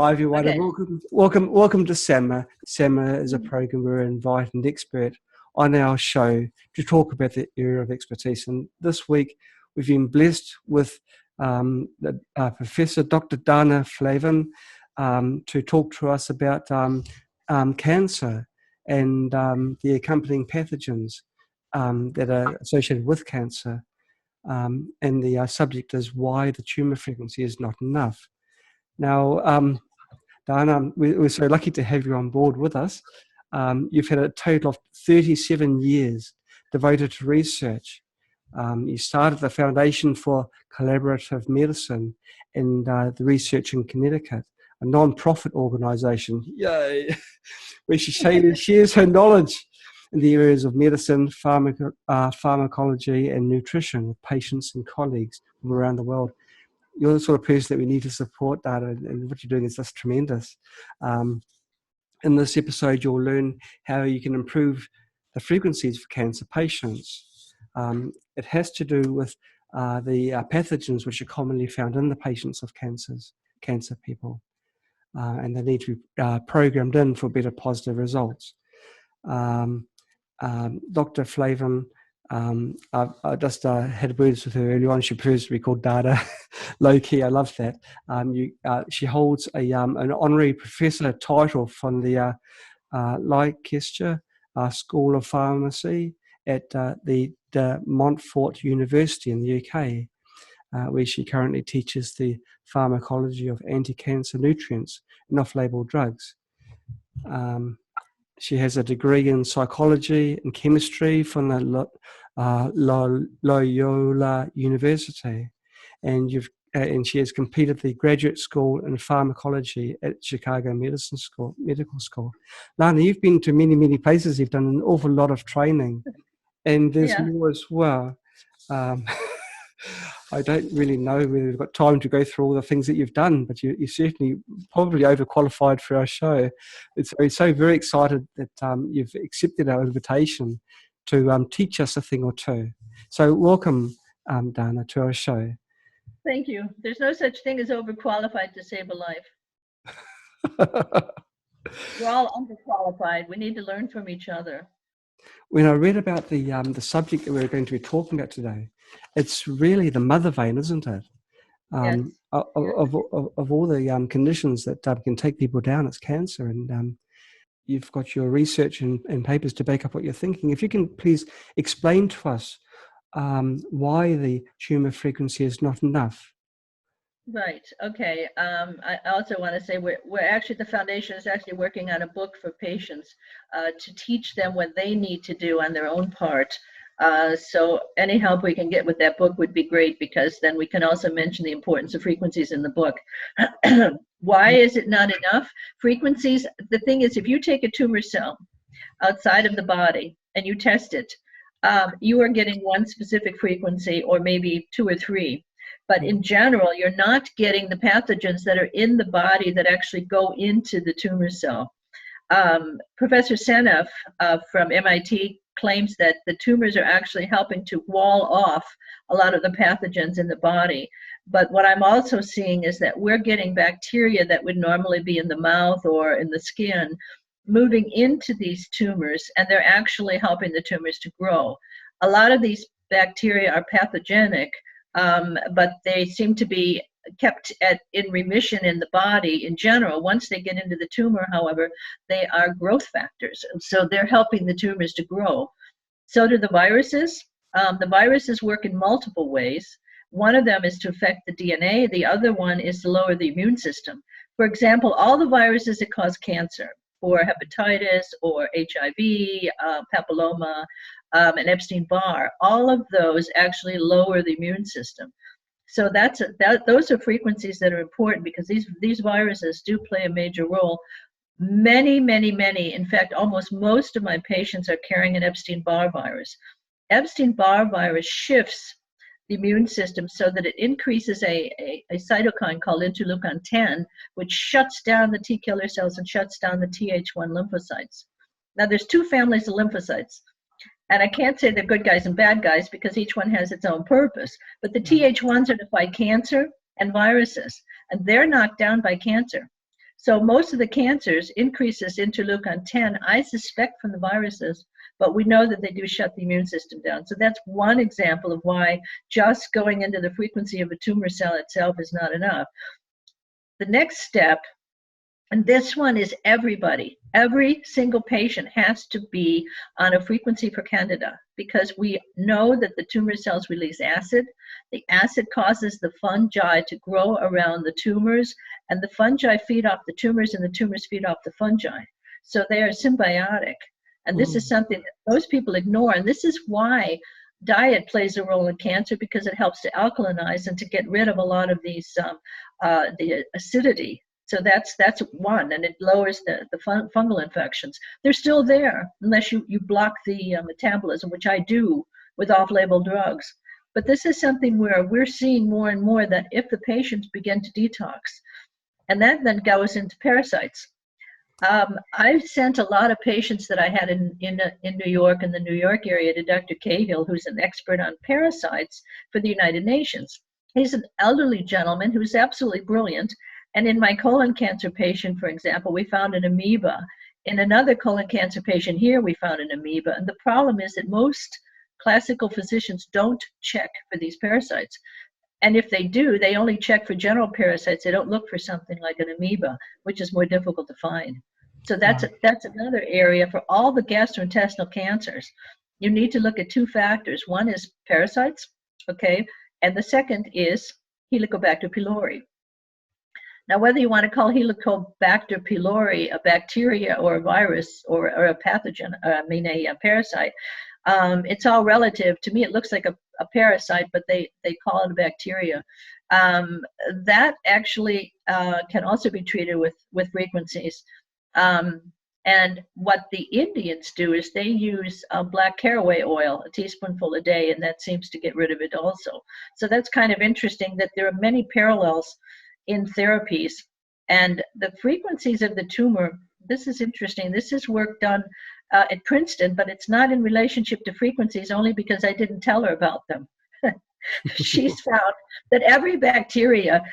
Hi everyone, Okay. and welcome to SAMA. SAMA is a program where we invite an expert on our show to talk about the area of expertise. And this week, we've been blessed with Professor Dr. Dana Flavin to talk to us about cancer and the accompanying pathogens that are associated with cancer. And the subject is why the tumor frequency is not enough. Now, Dana, we're so lucky to have you on board with us. You've had a total of 37 years devoted to research. You started the Foundation for Collaborative Medicine and the research in Connecticut, a non-profit organization, yay, where she shares her knowledge in the areas of medicine, pharmacology, and nutrition with patients and colleagues from around the world. You're the sort of person that we need to support, Dana, and what you're doing is just tremendous. In this episode, you'll learn how you can improve the frequencies for cancer patients. It has to do with the pathogens which are commonly found in the patients of cancer people, and they need to be programmed in for better positive results. Dr. Flavin, I just had words with her earlier on. She prefers to be called Dada, low key. I love that. She holds an honorary professor title from the Leicester School of Pharmacy at the De Montfort University in the UK, where she currently teaches the pharmacology of anti-cancer nutrients and off-label drugs. She has a degree in psychology and chemistry from the Loyola University, and she has completed the graduate school in pharmacology at Chicago Medical School. Lana, you've been to many places. You've done an awful lot of training, and there's more as well. I don't really know whether we've got time to go through all the things that you've done, but you're certainly probably overqualified for our show. We're so very excited that you've accepted our invitation to teach us a thing or two. So welcome, Dana, to our show. Thank you. There's no such thing as overqualified to save a life. We're all underqualified. We need to learn from each other. When I read about the subject that we're going to be talking about today, it's really the mother vein, isn't it? Yes. Of all the conditions that can take people down, it's cancer. And you've got your research and papers to back up what you're thinking. If you can please explain to us why the tumor frequency is not enough. Right. Okay. I also want to say we're actually, the foundation is actually working on a book for patients to teach them what they need to do on their own part. So any help we can get with that book would be great, because then we can also mention the importance of frequencies in the book. Why is it not enough? Frequencies, the thing is, if you take a tumor cell outside of the body and you test it, you are getting one specific frequency, or maybe two or three. But in general, you're not getting the pathogens that are in the body that actually go into the tumor cell. Professor Seneff from MIT claims that the tumors are actually helping to wall off a lot of the pathogens in the body. But what I'm also seeing is that we're getting bacteria that would normally be in the mouth or in the skin moving into these tumors, and they're actually helping the tumors to grow. A lot of these bacteria are pathogenic, but they seem to be kept in remission in the body in general. Once they get into the tumor, however, they are growth factors. So they're helping the tumors to grow. So do the viruses. The viruses work in multiple ways. One of them is to affect the DNA. The other one is to lower the immune system. For example, all the viruses that cause cancer, or hepatitis, or HIV, papilloma, and Epstein-Barr, all of those actually lower the immune system. So those are frequencies that are important, because these viruses do play a major role. Many, in fact, almost most of my patients are carrying an Epstein-Barr virus. Epstein-Barr virus shifts the immune system so that it increases a cytokine called interleukin 10, which shuts down the T killer cells and shuts down the Th1 lymphocytes. Now, there's two families of lymphocytes. And I can't say they're good guys and bad guys, because each one has its own purpose. But the Th1s are to fight cancer and viruses, and they're knocked down by cancer. So most of the cancers increases interleukin-10, I suspect from the viruses, but we know that they do shut the immune system down. So that's one example of why just going into the frequency of a tumor cell itself is not enough. The next step, and this one is everybody. Every single patient has to be on a frequency for Candida, because we know that the tumor cells release acid. The acid causes the fungi to grow around the tumors, and the fungi feed off the tumors, and the tumors feed off the fungi. So they are symbiotic. And this is something that most people ignore. And this is why diet plays a role in cancer, because it helps to alkalinize and to get rid of a lot of these, the acidity. So that's one, and it lowers the fungal infections. They're still there unless you block the metabolism, which I do with off-label drugs. But this is something where we're seeing more and more that if the patients begin to detox, and that then goes into parasites. I've sent a lot of patients that I had in New York, in the New York area, to Dr. Cahill, who's an expert on parasites for the United Nations. He's an elderly gentleman who's absolutely brilliant. And in my colon cancer patient, for example, we found an amoeba. In another colon cancer patient here, we found an amoeba. And the problem is that most classical physicians don't check for these parasites. And if they do, they only check for general parasites. They don't look for something like an amoeba, which is more difficult to find. So that's another area for all the gastrointestinal cancers. You need to look at two factors. One is parasites, okay? And the second is Helicobacter pylori. Now, whether you want to call Helicobacter pylori a bacteria or a virus or a pathogen, a parasite, it's all relative. To me, it looks like a parasite, but they call it a bacteria. That actually can also be treated with frequencies. And what the Indians do is they use black caraway oil, a teaspoonful a day, and that seems to get rid of it also. So that's kind of interesting that there are many parallels in therapies. And the frequencies of the tumor, this is interesting. This is work done at Princeton, but it's not in relationship to frequencies, only because I didn't tell her about them. She's found that every bacteria,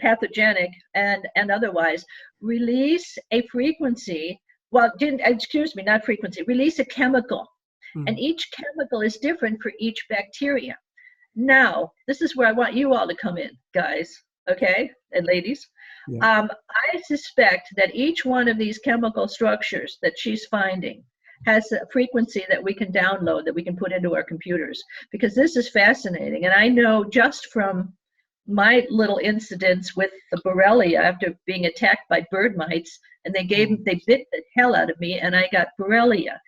pathogenic and otherwise, release a frequency, not frequency, release a chemical. And each chemical is different for each bacteria. Now, this is where I want you all to come in, guys. Okay, and ladies, I suspect that each one of these chemical structures that she's finding has a frequency that we can download, that we can put into our computers, because this is fascinating. And I know just from my little incidents with the Borrelia after being attacked by bird mites, and they bit the hell out of me, and I got Borrelia.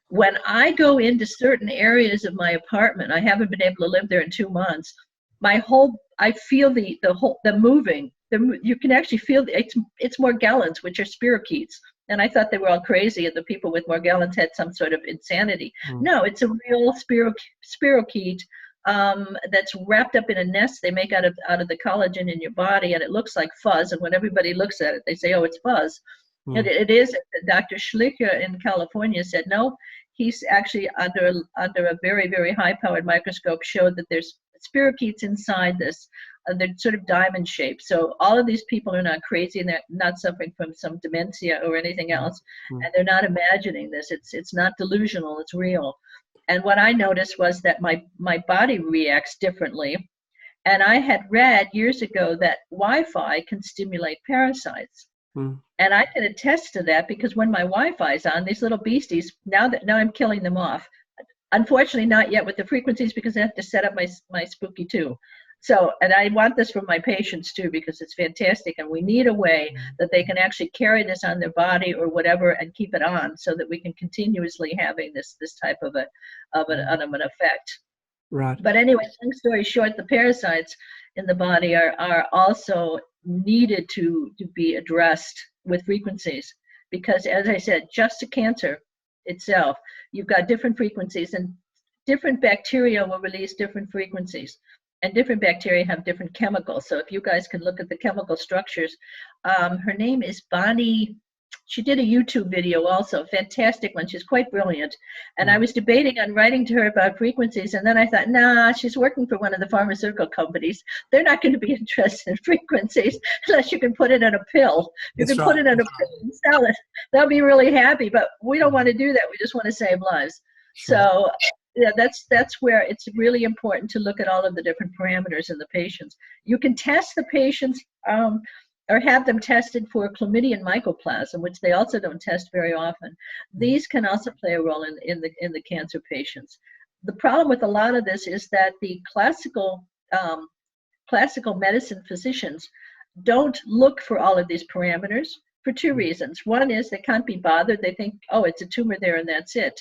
When I go into certain areas of my apartment, I haven't been able to live there in 2 months. I feel the moving. You can actually feel it's Morgellons, which are spirochetes. And I thought they were all crazy, and the people with Morgellons had some sort of insanity. No, it's a real spirochete that's wrapped up in a nest they make out of the collagen in your body, and it looks like fuzz. And when everybody looks at it, they say, "Oh, it's fuzz." It is. Dr. Schlicker in California said no. He's actually under a very, very high-powered microscope showed that there's spirochetes inside this. They're sort of diamond shaped. So all of these people are not crazy, and they're not suffering from some dementia or anything else. And they're not imagining this. It's not delusional. It's real. And what I noticed was that my body reacts differently. And I had read years ago that Wi-Fi can stimulate parasites. And I can attest to that, because when my Wi-Fi is on, these little beasties, now I'm killing them off. Unfortunately, not yet with the frequencies, because I have to set up my spooky too. So, and I want this for my patients too, because it's fantastic, and we need a way that they can actually carry this on their body or whatever and keep it on, so that we can continuously having this type of an effect. Right. But anyway, long story short, the parasites in the body are also needed to be addressed with frequencies, because, as I said, just a cancer itself, you've got different frequencies, and different bacteria will release different frequencies, and different bacteria have different chemicals. So if you guys can look at the chemical structures, her name is Bonnie, She did a YouTube video also, fantastic one. She's quite brilliant. And I was debating on writing to her about frequencies, and then I thought, nah, she's working for one of the pharmaceutical companies. They're not going to be interested in frequencies unless you can put it in a pill. You can put it in a pill and sell it. They'll be really happy, but we don't want to do that. We just want to save lives. Sure. So yeah, that's where it's really important to look at all of the different parameters in the patients. You can test the patients or have them tested for chlamydia and mycoplasma, which they also don't test very often. These can also play a role in the cancer patients. The problem with a lot of this is that the classical medicine physicians don't look for all of these parameters for two reasons. One is they can't be bothered. They think, oh, it's a tumor there and that's it.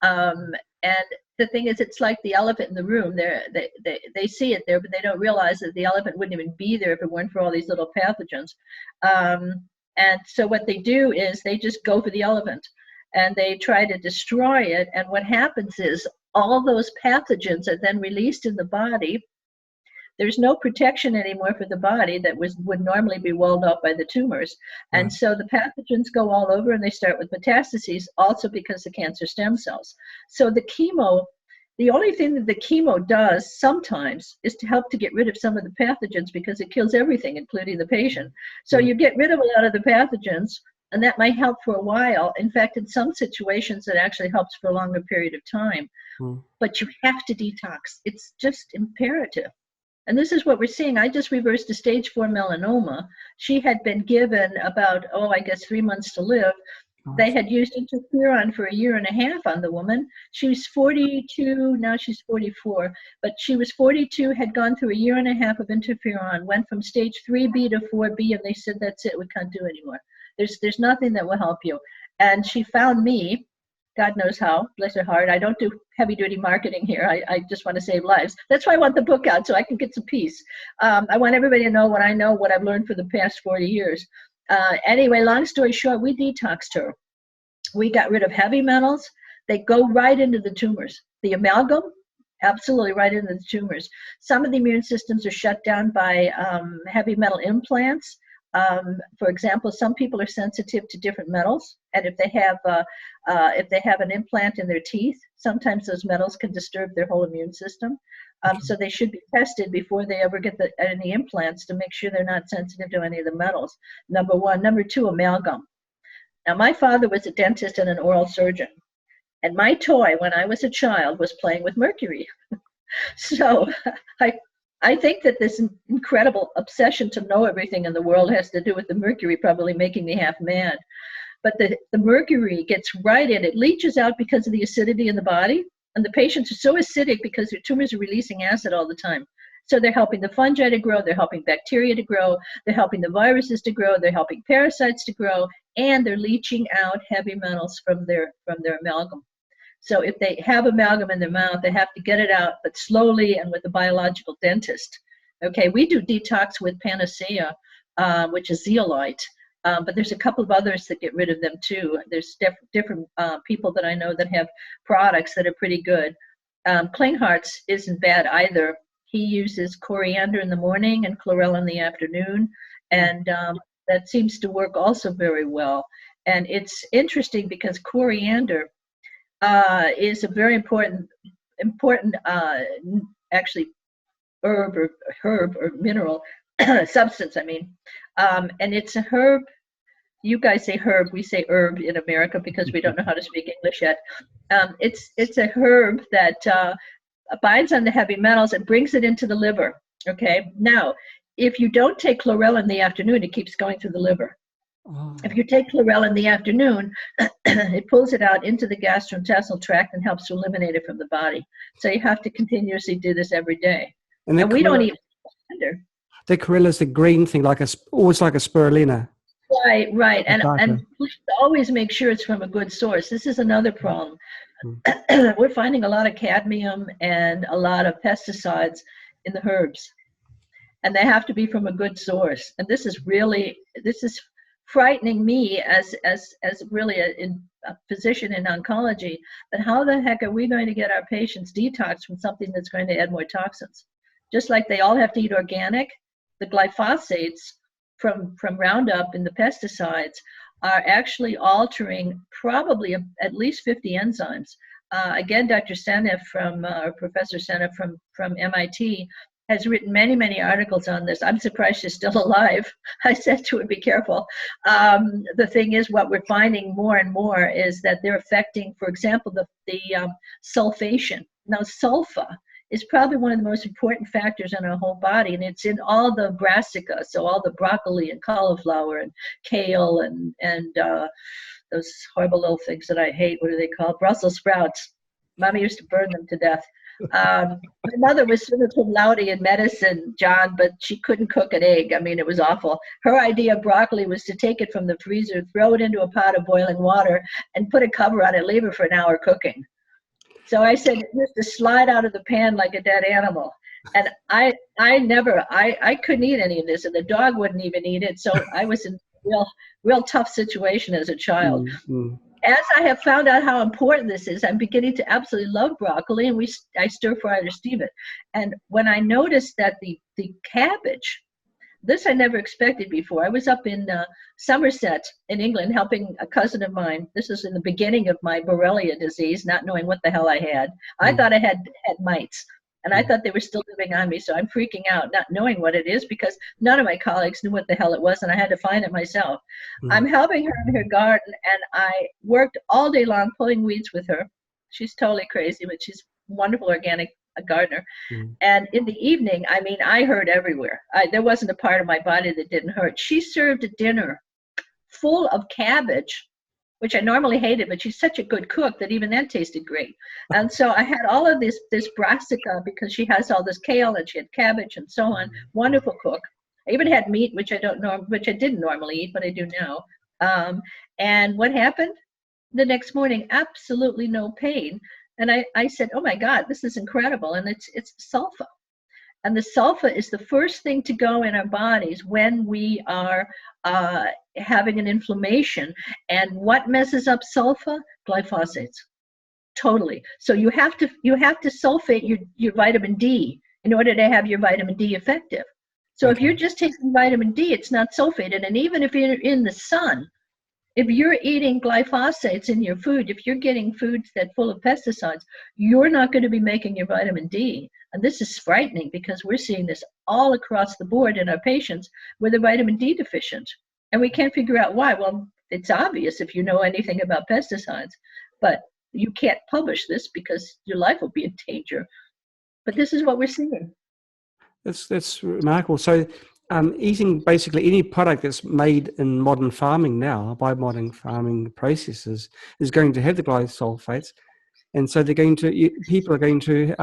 And the thing is, it's like the elephant in the room. They see it there, but they don't realize that the elephant wouldn't even be there if it weren't for all these little pathogens. And so what they do is they just go for the elephant and they try to destroy it. And what happens is all those pathogens are then released in the body. There's no protection anymore for the body that would normally be walled off by the tumors. And so the pathogens go all over and they start with metastases, also because of cancer stem cells. So the chemo, the only thing that the chemo does sometimes is to help to get rid of some of the pathogens because it kills everything, including the patient. So you get rid of a lot of the pathogens, and that might help for a while. In fact, in some situations, it actually helps for a longer period of time. But you have to detox. It's just imperative. And this is what we're seeing. I just reversed a stage 4 melanoma. She had been given about, 3 months to live. They had used interferon for 1.5 years on the woman. She was 42, now she's 44. But she was 42, had gone through 1.5 years of interferon, went from stage 3B to 4B, and they said, that's it, we can't do anymore. There's nothing that will help you. And she found me. God knows how, bless her heart. I don't do heavy duty marketing here. I just want to save lives. That's why I want the book out, so I can get some peace. I want everybody to know what I know, what I've learned for the past 40 years. Anyway, long story short, we detoxed her. We got rid of heavy metals. They go right into the tumors. The amalgam, absolutely right into the tumors. Some of the immune systems are shut down by heavy metal implants. For example, some people are sensitive to different metals, and if they have an implant in their teeth, sometimes those metals can disturb their whole immune system. So they should be tested before they ever get any implants to make sure they're not sensitive to any of the metals. Number one. Number two, amalgam. Now, my father was a dentist and an oral surgeon, and my toy when I was a child was playing with mercury. So I think that this incredible obsession to know everything in the world has to do with the mercury probably making me half mad. But the mercury gets right in. It leaches out because of the acidity in the body. And the patients are so acidic because their tumors are releasing acid all the time. So they're helping the fungi to grow. They're helping bacteria to grow. They're helping the viruses to grow. They're helping parasites to grow. And they're leaching out heavy metals from their amalgam. So if they have amalgam in their mouth, they have to get it out, but slowly and with a biological dentist. Okay, we do detox with Panacea, which is zeolite, but there's a couple of others that get rid of them too. There's different people that I know that have products that are pretty good. Clean Hearts isn't bad either. He uses coriander in the morning and chlorella in the afternoon, and that seems to work also very well. And it's interesting because coriander is a very important actually herb or mineral substance, I mean. And it's a herb. You guys say herb, we say herb in America because we don't know how to speak English yet. It's a herb that binds on the heavy metals and brings it into the liver. Okay, now if you don't take chlorella in the afternoon, it keeps going through the liver. If you take chlorella in the afternoon, it pulls it out into the gastrointestinal tract and helps to eliminate it from the body. So you have to continuously do this every day. And we don't eat under. The chlorella is the green thing, always like a spirulina. Right. And please always make sure it's from a good source. This is another problem. We're finding a lot of cadmium and a lot of pesticides in the herbs. And they have to be from a good source. And this is frightening me as really a physician in oncology, that how the heck are we going to get our patients detoxed from something that's going to add more toxins? Just like they all have to eat organic, the glyphosates from Roundup and the pesticides are actually altering probably at least 50 enzymes. Again, Dr. Seneff or Professor Seneff from MIT has written many, many articles on this. I'm surprised she's still alive. I said to her, be careful. The thing is, what we're finding more and more is that they're affecting, for example, the sulfation. Now, sulfa is probably one of the most important factors in our whole body, and it's in all the brassica, so all the broccoli and cauliflower and kale and those horrible little things that I hate. What are they called? Brussels sprouts. Mommy used to burn them to death. My mother was summa cum laude in medicine, John, but she couldn't cook an egg. I mean, it was awful. Her idea of broccoli was to take it from the freezer, throw it into a pot of boiling water, and put a cover on it, leave it for an hour cooking. So I said, it used to slide out of the pan like a dead animal. And I couldn't eat any of this, and the dog wouldn't even eat it. So I was in a real tough situation as a child. Mm-hmm. As I have found out how important this is, I'm beginning to absolutely love broccoli, and I stir fry it or steam it. And when I noticed that the cabbage, this I never expected before. I was up in Somerset in England helping a cousin of mine. This is in the beginning of my Borrelia disease, not knowing what the hell I had. I thought I had mites, and I thought they were still living on me, so I'm freaking out, not knowing what it is, because none of my colleagues knew what the hell it was, and I had to find it myself. I'm helping her in her garden, and I worked all day long pulling weeds with her. She's totally crazy, but she's a wonderful organic gardener. And in the evening, I mean, I hurt everywhere. There wasn't a part of my body that didn't hurt. She served a dinner full of cabbage, which I normally hated, but she's such a good cook that even that tasted great. And so I had all of this brassica, because she has all this kale, and she had cabbage and so on. Wonderful cook. I even had meat, which I didn't normally eat, but I do now. And what happened? The next morning, absolutely no pain. And I said, oh my God, this is incredible. And it's sulfa. And the sulfa is the first thing to go in our bodies when we are having an inflammation. And what messes up sulfa? Glyphosates. Totally. So you have to sulfate your vitamin D in order to have your vitamin D effective. So if you're just taking vitamin D, it's not sulfated. And even if you're in the sun, if you're eating glyphosates in your food, if you're getting foods that full of pesticides, you're not going to be making your vitamin D. And this is frightening, because we're seeing this all across the board in our patients where they're vitamin D deficient. And we can't figure out why. Well, it's obvious if you know anything about pesticides, but you can't publish this because your life will be in danger. But this is what we're seeing. That's remarkable. So eating basically any product that's made in modern farming now, by modern farming processes, is going to have the glyphosate. And so people are going to,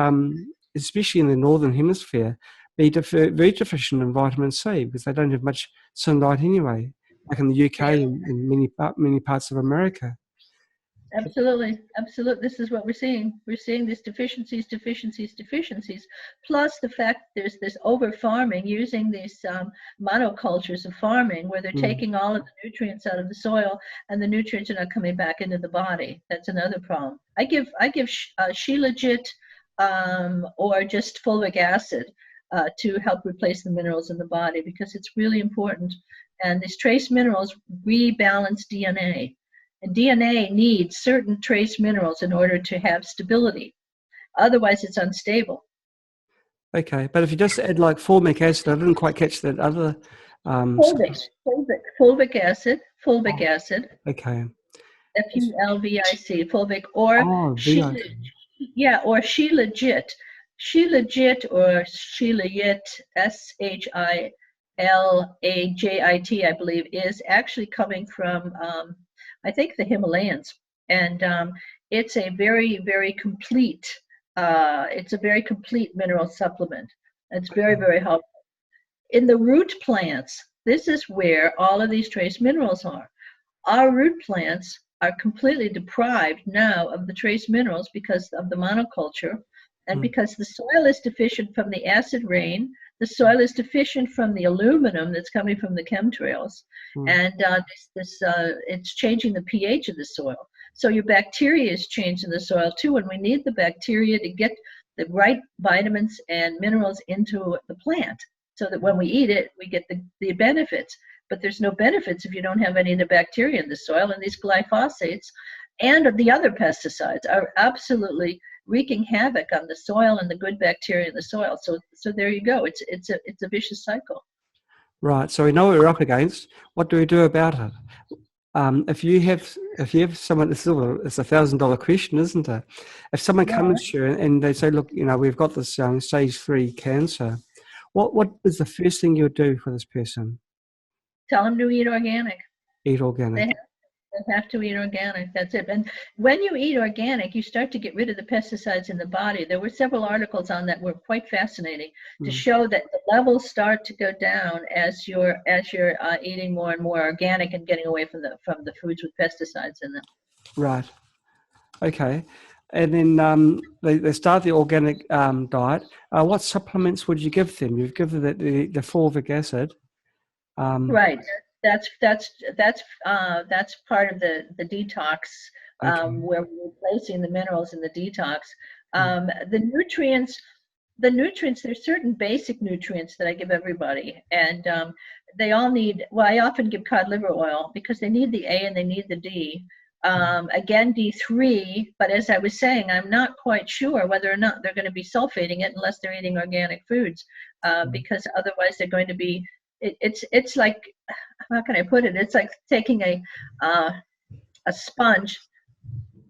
especially in the northern hemisphere, be very deficient in vitamin C, because they don't have much sunlight anyway, like in the UK and in many parts of America. Absolutely. This is what we're seeing. We're seeing these deficiencies, plus the fact there's this over farming, using these monocultures of farming, where they're taking all of the nutrients out of the soil, and the nutrients are not coming back into the body. That's another problem. I give Shilajit or just fulvic acid to help replace the minerals in the body, because it's really important. And these trace minerals rebalance DNA. And DNA needs certain trace minerals in order to have stability. Otherwise, it's unstable. Okay, but if you just add like fulvic acid, I didn't quite catch that other. Fulvic acid. Okay. FULVIC, fulvic, or or Shilajit. Shilajit or Shilajit, SHILAJIT, I believe, is actually coming from I think the Himalayas, and it's a very, very complete. It's a very complete mineral supplement. It's very, very helpful. In the root plants, this is where all of these trace minerals are. Our root plants are completely deprived now of the trace minerals because of the monoculture, and because the soil is deficient from the acid rain. The soil is deficient from the aluminum that's coming from the chemtrails, and it's changing the pH of the soil. So your bacteria is changing the soil too, and we need the bacteria to get the right vitamins and minerals into the plant, so that when we eat it, we get the benefits. but there's no benefits if you don't have any of the bacteria in the soil. And these glyphosates and the other pesticides are absolutely wreaking havoc on the soil and the good bacteria in the soil. So there you go. It's a vicious cycle. Right. So we know what we're up against. What do we do about it? If you have someone, it's $1,000 question, isn't it? If someone comes to you and they say, look, we've got this stage 3 cancer, what is the first thing you would do for this person? Tell them to eat organic. Eat organic. They have to eat organic. That's it. And when you eat organic, you start to get rid of the pesticides in the body. There were several articles on that were quite fascinating to show that the levels start to go down as you're eating more and more organic and getting away from the foods with pesticides in them. Right. Okay. And then they start the organic diet. What supplements would you give them? You've given the fulvic acid. Right. That's part of the detox, where we're replacing the minerals in the detox. The nutrients, there's certain basic nutrients that I give everybody, and they all need, well, I often give cod liver oil because they need the A and they need the D. Again, D3, but as I was saying, I'm not quite sure whether or not they're going to be sulfating it unless they're eating organic foods, because otherwise they're going to be, it's like, how can I put it? It's like taking a sponge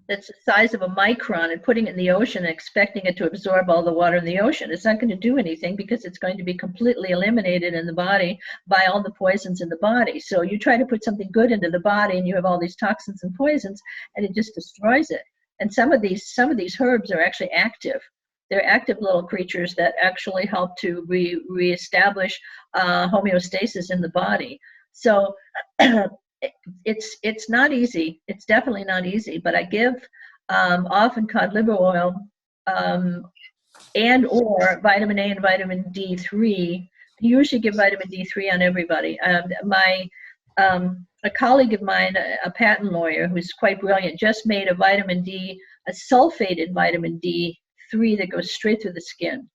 that's the size of a micron and putting it in the ocean and expecting it to absorb all the water in the ocean. It's not going to do anything because it's going to be completely eliminated in the body by all the poisons in the body. So you try to put something good into the body and you have all these toxins and poisons and it just destroys it. And some of these herbs are actually active. They're active little creatures that actually help to reestablish homeostasis in the body. So it's not easy. It's definitely not easy, but I give often cod liver oil and or vitamin A and vitamin D3. I usually give vitamin D3 on everybody. A colleague of mine, a patent lawyer who's quite brilliant, just made a sulfated vitamin D3 that goes straight through the skin.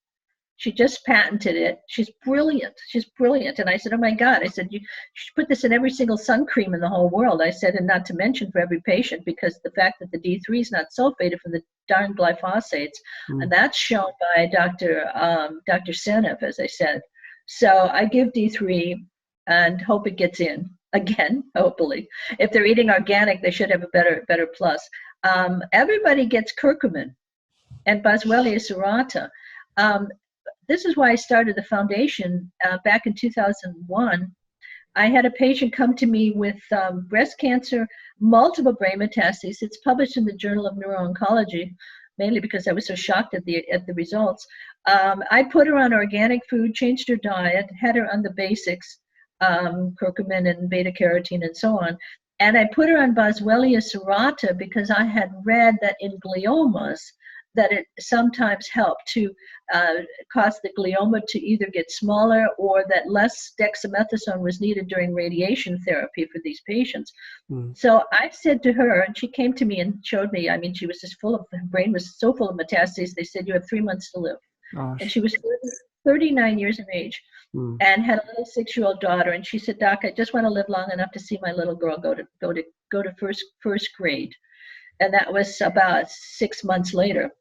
She just patented it. She's brilliant. And I said, oh my God. I said, you should put this in every single sun cream in the whole world. I said, and not to mention for every patient, because the fact that the D3 is not sulfated from the darn glyphosates, and that's shown by Dr. Seneff, as I said. So I give D3 and hope it gets in again, hopefully. If they're eating organic, they should have a better plus. Everybody gets curcumin and Boswellia serrata. This is why I started the foundation back in 2001. I had a patient come to me with breast cancer, multiple brain metastases. It's published in the Journal of Neuro-Oncology, mainly because I was so shocked at the results. I put her on organic food, changed her diet, had her on the basics, curcumin and beta-carotene and so on. And I put her on Boswellia serrata because I had read that in gliomas, that it sometimes helped to cause the glioma to either get smaller or that less dexamethasone was needed during radiation therapy for these patients. So I said to her, and she came to me and showed me, I mean, she was just her brain was so full of metastases, they said, you have 3 months to live. Gosh. And she was 39 years of age and had a little 6-year-old daughter. And she said, Doc, I just want to live long enough to see my little girl go to first grade. And that was about 6 months later.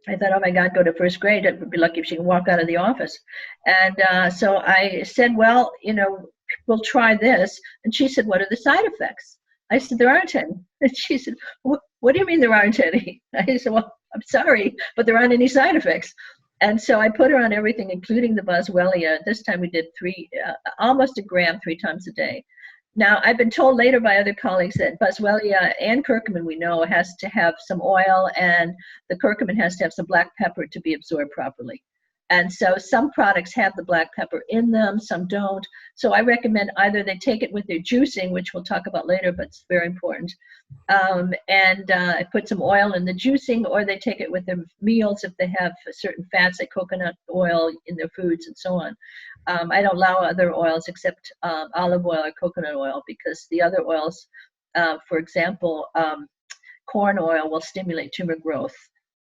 I thought, oh my God, go to first grade. It would be lucky if she can walk out of the office. And so I said, well, we'll try this. And she said, what are the side effects? I said, there aren't any. And she said, what do you mean there aren't any? I said, well, I'm sorry, but there aren't any side effects. And so I put her on everything, including the Boswellia. This time we did almost a gram 3 times a day. Now, I've been told later by other colleagues that Boswellia and curcumin, we know, has to have some oil, and the curcumin has to have some black pepper to be absorbed properly. And so some products have the black pepper in them, some don't. So I recommend either they take it with their juicing, which we'll talk about later, but it's very important, and put some oil in the juicing, or they take it with their meals if they have certain fats like coconut oil in their foods and so on. I don't allow other oils except olive oil or coconut oil, because the other oils, for example, corn oil will stimulate tumor growth.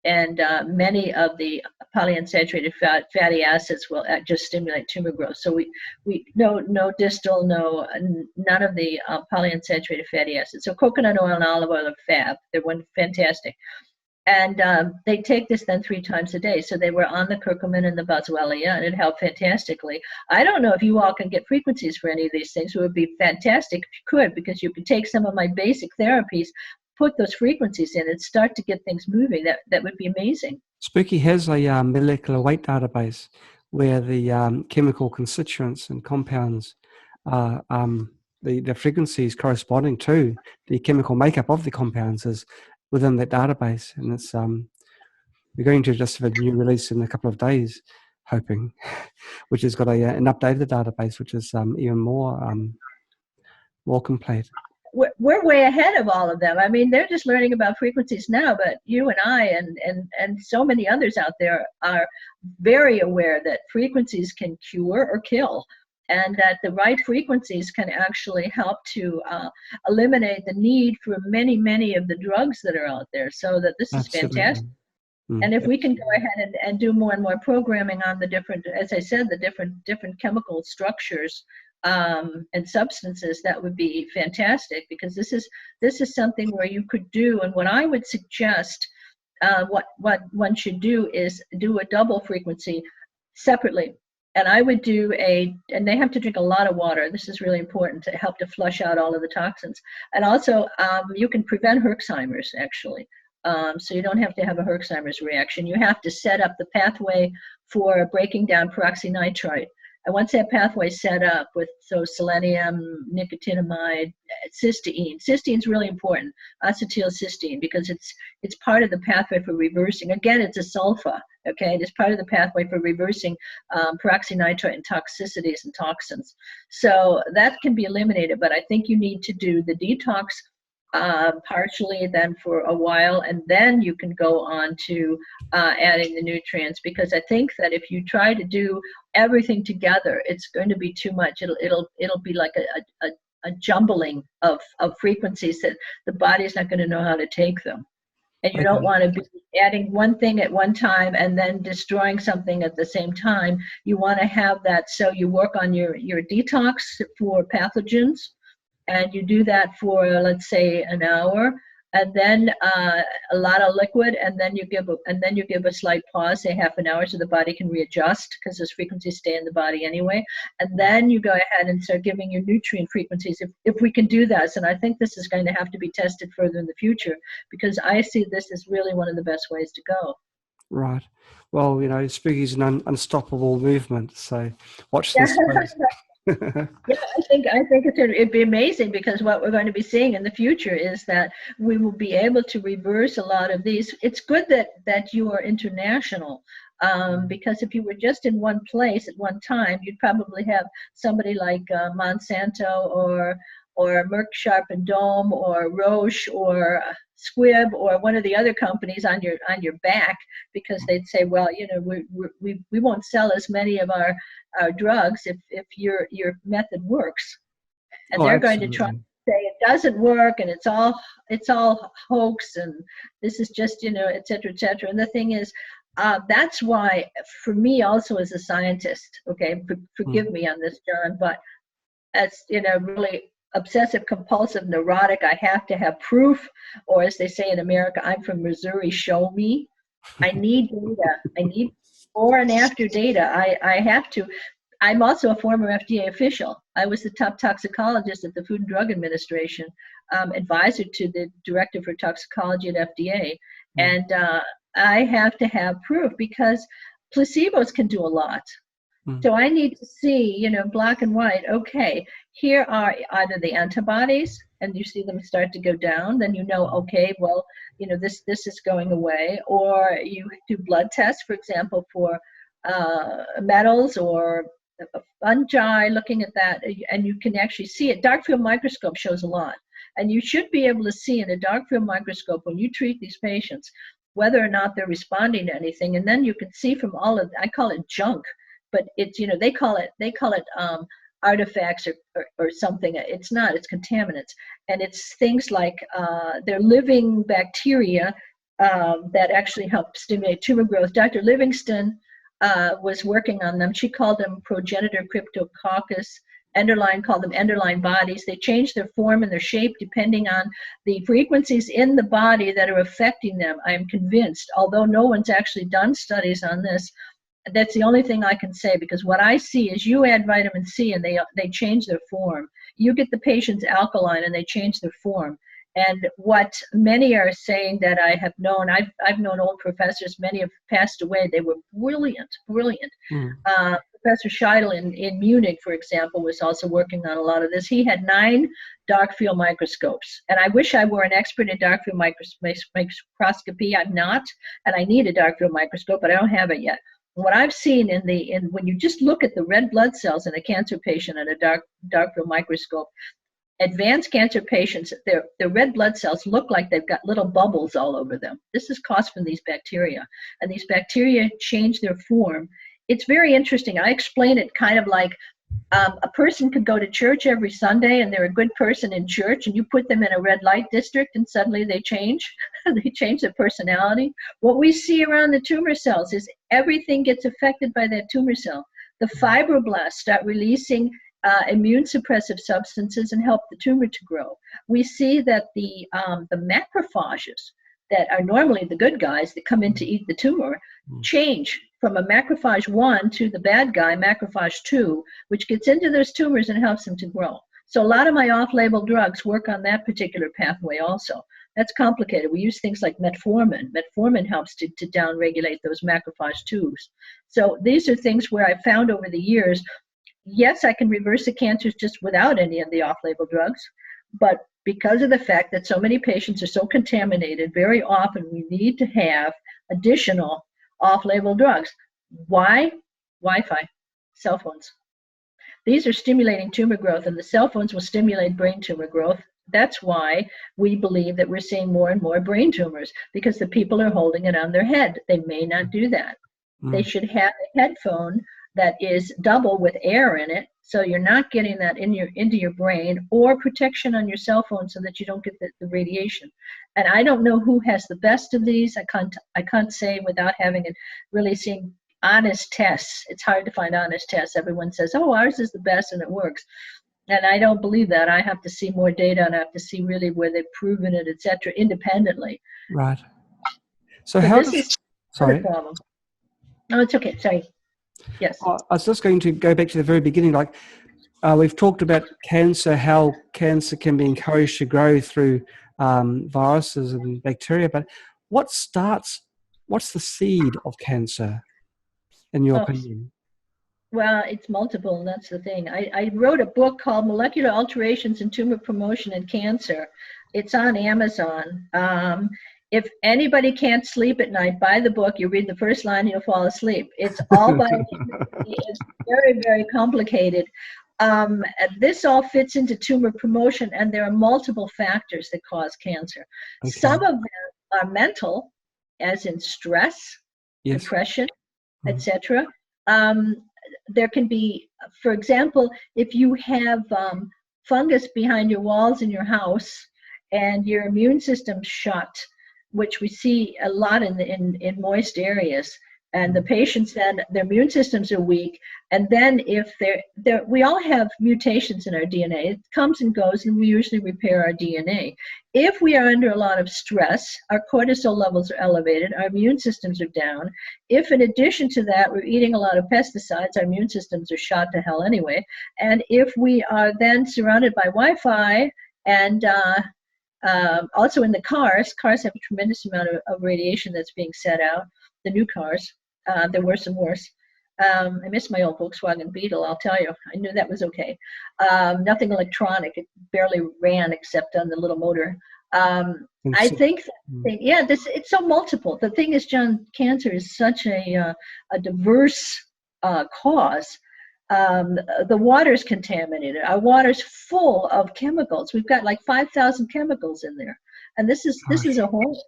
and many of the polyunsaturated fatty acids will just stimulate tumor growth. So we no distal, none of the polyunsaturated fatty acids. So coconut oil and olive oil are fab. They're fantastic. And they take this then 3 times a day. So they were on the curcumin and the boswellia, and it helped fantastically. I don't know if you all can get frequencies for any of these things. It would be fantastic if you could, because you could take some of my basic therapies, put those frequencies in, and start to get things moving. That would be amazing. Spooky has a molecular weight database where the chemical constituents and compounds are the frequencies corresponding to the chemical makeup of the compounds is within that database, and it's we're going to just have a new release in a couple of days, hoping, which has got an updated database, which is even more complete. We're way ahead of all of them. I mean, they're just learning about frequencies now, but you and I and so many others out there are very aware that frequencies can cure or kill, and that the right frequencies can actually help to eliminate the need for many of the drugs that are out there. So that this is fantastic. And if we can go ahead and do more and more programming on the different, as I said, the different chemical structures and substances, that would be fantastic, because this is something where you could do. And what I would suggest, what one should do is do a double frequency separately. And I would do and they have to drink a lot of water. This is really important to help to flush out all of the toxins. And also, you can prevent Herxheimer's, actually. So you don't have to have a Herxheimer's reaction. You have to set up the pathway for breaking down peroxynitrite. And once that pathway is set up with selenium, nicotinamide, cysteine. Cysteine is really important, acetylcysteine, because it's part of the pathway for reversing. Again, it's a sulfa, okay? It is part of the pathway for reversing peroxynitrite and toxicities and toxins. So that can be eliminated, but I think you need to do the detox partially then for a while, and then you can go on to adding the nutrients, because I think that if you try to do everything together, it's going to be too much. It'll be like a jumbling of frequencies that the body's not going to know how to take them. And you don't want to be adding one thing at one time and then destroying something at the same time. You want to have that, so you work on your detox for pathogens, and you do that for, let's say, an hour, and then a lot of liquid, and then you give a slight pause, say half an hour, so the body can readjust, because those frequencies stay in the body anyway. And then you go ahead and start giving your nutrient frequencies, if we can do this. And I think this is going to have to be tested further in the future, because I see this as really one of the best ways to go. Right. Well, Spooky is an unstoppable movement, so watch this space. Yeah, I think it'd be amazing, because what we're going to be seeing in the future is that we will be able to reverse a lot of these. It's good that you are international, because if you were just in one place at one time, you'd probably have somebody like Monsanto or Merck Sharp and Dome or Roche or Squibb or one of the other companies on your back, because they'd say, well, we won't sell as many of our drugs if your method works. And they're going to try to say it doesn't work, and it's all hoax, and this is just, et cetera, et cetera. And the thing is, that's why, for me also as a scientist, okay, forgive me on this, John, but as, really obsessive compulsive neurotic, I have to have proof, or as they say in America, I'm from Missouri, show me. I need data. I need before and after data. I have to. I'm also a former FDA official. I was the top toxicologist at the Food and Drug Administration, advisor to the director for toxicology at FDA. And I have to have proof, because placebos can do a lot. So I need to see, black and white, okay, here are either the antibodies, and you see them start to go down, then okay, well, this is going away. Or you do blood tests, for example, for metals or fungi, looking at that, and you can actually see it. Dark field microscope shows a lot. And you should be able to see in a dark field microscope, when you treat these patients, whether or not they're responding to anything. And then you can see from all of, I call it junk, but it's, they call it artifacts or something. It's not, it's contaminants. And it's things like they're living bacteria that actually help stimulate tumor growth. Dr. Livingston was working on them. She called them progenitor cryptococcus. Enderlein called them Enderlein bodies. They change their form and their shape depending on the frequencies in the body that are affecting them. I am convinced, although no one's actually done studies on this, that's the only thing I can say, because what I see is you add vitamin C and they change their form. You get the patients alkaline and they change their form. And what many are saying that I have known, I've known old professors, many have passed away. They were brilliant. Professor Scheidel in Munich, for example, was also working on a lot of this. He had 9 dark field microscopes. And I wish I were an expert in dark field microscopy. I'm not, and I need a dark field microscope, but I don't have it yet. What I've seen when you just look at the red blood cells in a cancer patient at a dark field microscope, advanced cancer patients, their red blood cells look like they've got little bubbles all over them. This is caused from these bacteria, and these bacteria change their form. It's very interesting. I explain it kind of like a person could go to church every Sunday and they're a good person in church, and you put them in a red light district and suddenly they change. They change their personality. What we see around the tumor cells is everything gets affected by that tumor cell. The fibroblasts start releasing immune suppressive substances and help the tumor to grow. We see that the macrophages that are normally the good guys that come in to eat the tumor change from a macrophage 1 to the bad guy, macrophage 2, which gets into those tumors and helps them to grow. So a lot of my off-label drugs work on that particular pathway also. That's complicated. We use things like metformin. Metformin helps to downregulate those macrophage 2s. So these are things where I found over the years, yes, I can reverse the cancers just without any of the off-label drugs, but because of the fact that so many patients are so contaminated, very often we need to have additional off-label drugs. Why? Wi-Fi, cell phones. These are stimulating tumor growth, and the cell phones will stimulate brain tumor growth. That's why we believe that we're seeing more and more brain tumors, because the people are holding it on their head. They may not do that. They should have a headphone that is double with air in it, so you're not getting that into your brain, or protection on your cell phone so that you don't get the radiation. And I don't know who has the best of these. I can't say without having it really seeing honest tests. It's hard to find honest tests. Everyone says, oh, ours is the best and it works. And I don't believe that. I have to see more data, and I have to see really where they've proven it, et cetera, independently. Right. So how does... Sorry. Problem. Oh, it's okay. Sorry. Yes. I was just going to go back to the very beginning. Like we've talked about cancer, how cancer can be encouraged to grow through viruses and bacteria. But what's the seed of cancer, in your opinion? Well, it's multiple, and that's the thing. I wrote a book called Molecular Alterations in Tumor Promotion in Cancer. It's on Amazon. If anybody can't sleep at night, buy the book. You read the first line, you'll fall asleep. It's all it's very, very complicated. This all fits into tumor promotion, and there are multiple factors that cause cancer. Okay. Some of them are mental, as in stress, depression, etc. There can be, for example, if you have fungus behind your walls in your house and your immune system's shut, which we see a lot in moist areas, and the patients then their immune systems are weak, and then if we all have mutations in our DNA. It comes and goes, and we usually repair our DNA. If we are under a lot of stress, our cortisol levels are elevated, our immune systems are down. If in addition to that we're eating a lot of pesticides, our immune systems are shot to hell anyway. And if we are then surrounded by Wi-Fi and also in the cars have a tremendous amount of radiation that's being set out. The new cars, they're worse and worse. I miss my old Volkswagen Beetle, I'll tell you. I knew that was okay. Nothing electronic. It barely ran except on the little motor. I think, it's so multiple. The thing is, John, cancer is such a diverse cause. The water's contaminated. Our water's full of chemicals. We've got like 5,000 chemicals in there, and this is a whole.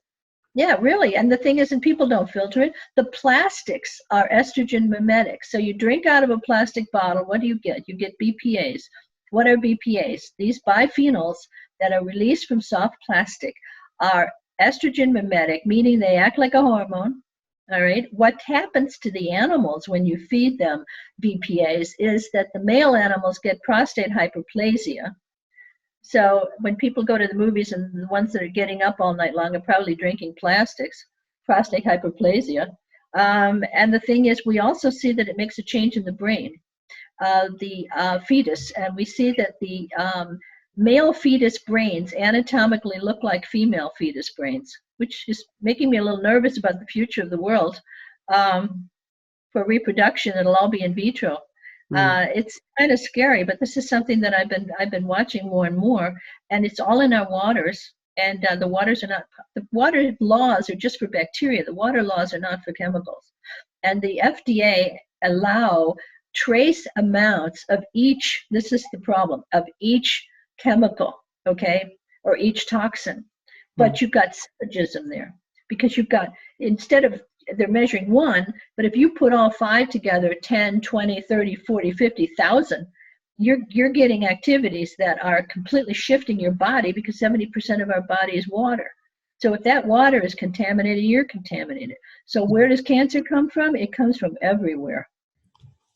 Yeah, really. And the thing is, and people don't filter it. The plastics are estrogen mimetics. So you drink out of a plastic bottle. What do you get? You get BPAs. What are BPAs? These biphenyls that are released from soft plastic are estrogen mimetic, meaning they act like a hormone. All right. What happens to the animals when you feed them BPAs is that the male animals get prostate hyperplasia. So when people go to the movies, and the ones that are getting up all night long are probably drinking plastics, prostate hyperplasia. And the thing is, we also see that it makes a change in the brain, the fetus, and we see that the male fetus brains anatomically look like female fetus brains, which is making me a little nervous about the future of the world. For reproduction, it'll all be in vitro. It's kind of scary, but this is something that I've been watching more and more, and it's all in our waters. And the water laws are just for bacteria. The water laws are not for chemicals. And the FDA allow trace amounts of each, this is the problem, of each chemical, okay, or each toxin. But you've got syllogism there, because you've got, instead of, they're measuring one, but if you put all 5 together, 10, 20, 30, 40, 50,000, you're getting activities that are completely shifting your body, because 70% of our body is water. So if that water is contaminated, you're contaminated. So where does cancer come from? It comes from everywhere.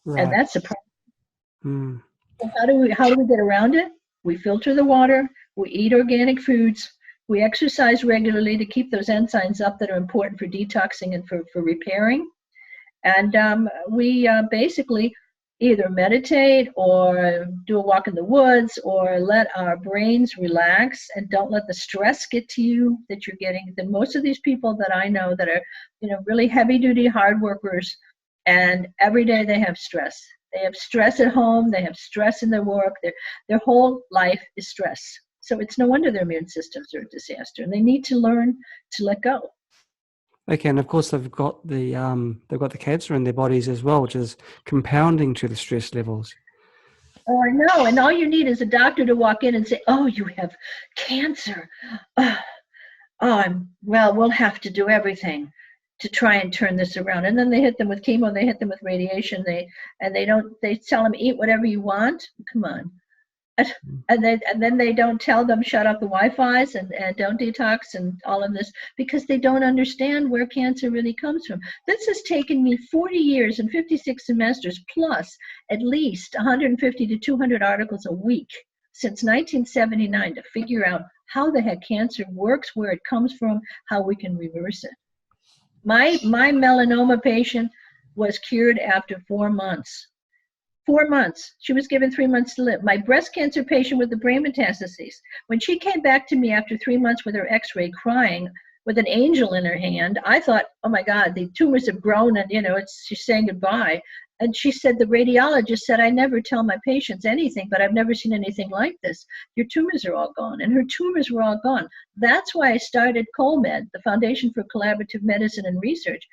Right. And that's the problem. So how do we get around it? We filter the water, we eat organic foods, we exercise regularly to keep those enzymes up that are important for detoxing and for repairing. And we basically either meditate or do a walk in the woods, or let our brains relax and don't let the stress get to you that you're getting. Then most of these people that I know that are, really heavy duty hard workers, and every day they have stress. They have stress at home, they have stress in their work, their whole life is stress. So it's no wonder their immune systems are a disaster, and they need to learn to let go. Okay, and of course they've got the cancer in their bodies as well, which is compounding to the stress levels. Oh, I know. And all you need is a doctor to walk in and say, "Oh, you have cancer. Well, we'll have to do everything to try and turn this around." And then they hit them with chemo, they hit them with radiation, they tell them, "Eat whatever you want." Come on. And then they don't tell them, shut off the Wi-Fi's and don't detox and all of this, because they don't understand where cancer really comes from. This has taken me 40 years and 56 semesters, plus at least 150 to 200 articles a week since 1979 to figure out how the heck cancer works, where it comes from, how we can reverse it. My melanoma patient was cured after 4 months. 4 months. She was given 3 months to live. My breast cancer patient with the brain metastases, when she came back to me after 3 months with her x-ray crying with an angel in her hand, I thought, oh my God, the tumors have grown and, she's saying goodbye. And she said, the radiologist said, "I never tell my patients anything, but I've never seen anything like this. Your tumors are all gone." And her tumors were all gone. That's why I started CollMed, the Foundation for Collaborative Medicine and Research.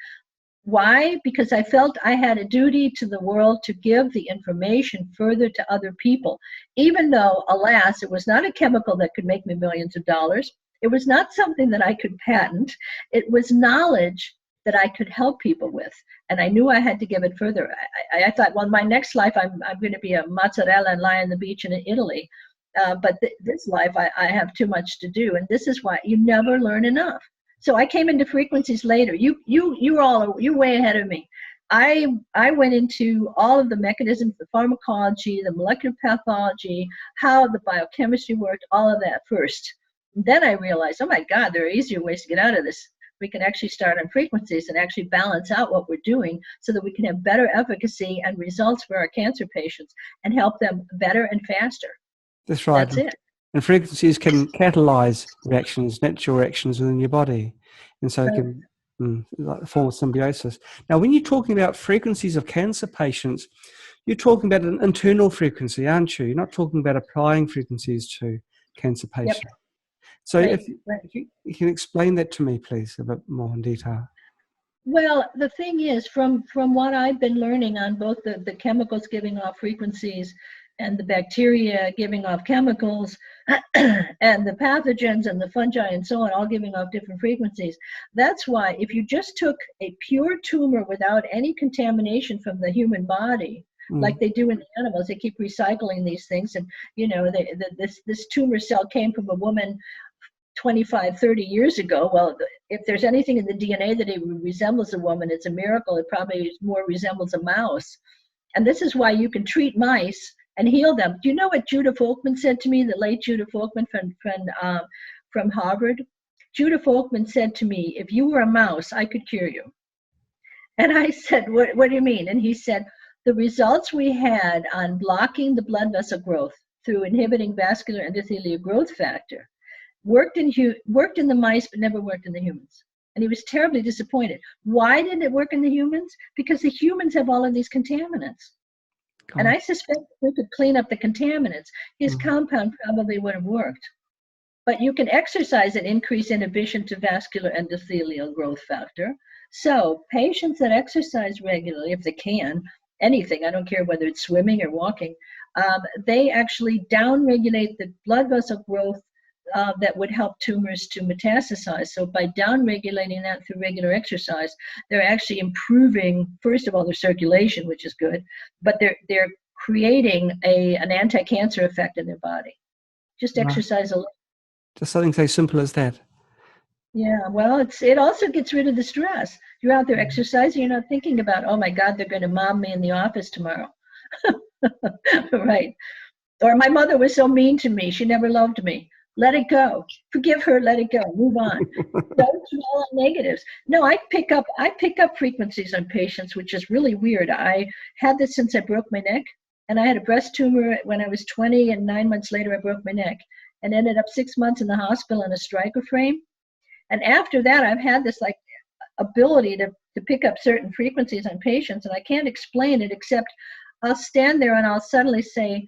Why? Because I felt I had a duty to the world to give the information further to other people, even though, alas, it was not a chemical that could make me millions of dollars. It was not something that I could patent. It was knowledge that I could help people with, and I knew I had to give it further. I thought, well, my next life, I'm going to be a mozzarella and lie on the beach in Italy. But this life, I have too much to do, and this is why you never learn enough. So I came into frequencies later. You're way ahead of me. I went into all of the mechanisms, the pharmacology, the molecular pathology, how the biochemistry worked, all of that first. And then I realized, oh my God, there are easier ways to get out of this. We can actually start on frequencies and actually balance out what we're doing so that we can have better efficacy and results for our cancer patients and help them better and faster. That's right. That's it. And frequencies can catalyze reactions, natural reactions within your body. And so it can like a form of symbiosis. Now, when you're talking about frequencies of cancer patients, you're talking about an internal frequency, aren't you? You're not talking about applying frequencies to cancer patients. Yep. So if you can explain that to me, please, a bit more in detail. Well, the thing is, from what I've been learning on both the chemicals giving off frequencies and the bacteria giving off chemicals, and the pathogens and the fungi and so on, all giving off different frequencies. That's why if you just took a pure tumor without any contamination from the human body, like they do in the animals, they keep recycling these things. And, this tumor cell came from a woman 25, 30 years ago. Well, if there's anything in the DNA that it resembles a woman, it's a miracle. It probably more resembles a mouse. And this is why you can treat mice and heal them. Do you know what Judah Folkman said to me, the late Judah Folkman from Harvard? Judah Folkman said to me, if you were a mouse, I could cure you. And I said, what do you mean? And he said, the results we had on blocking the blood vessel growth through inhibiting vascular endothelial growth factor worked in the mice, but never worked in the humans. And he was terribly disappointed. Why didn't it work in the humans? Because the humans have all of these contaminants. And I suspect if we could clean up the contaminants, his compound probably would have worked. But you can exercise and increase inhibition to vascular endothelial growth factor. So patients that exercise regularly, if they can, anything, I don't care whether it's swimming or walking, they actually downregulate the blood vessel growth that would help tumors to metastasize. So by downregulating that through regular exercise, they're actually improving, first of all, their circulation, which is good, but they're creating an anti-cancer effect in their body. Just exercise alone. Just something so simple as that. Yeah, well, it also gets rid of the stress. You're out there exercising, you're not thinking about, oh my God, they're going to mob me in the office tomorrow. Right. Or my mother was so mean to me, she never loved me. Let it go. Forgive her, let it go. Move on. Don't dwell on negatives. No, I pick up frequencies on patients, which is really weird. I had this since I broke my neck, and I had a breast tumor when I was 20, and 9 months later I broke my neck and ended up 6 months in the hospital in a striker frame. And after that, I've had this like ability to pick up certain frequencies on patients, and I can't explain it except I'll stand there and I'll suddenly say,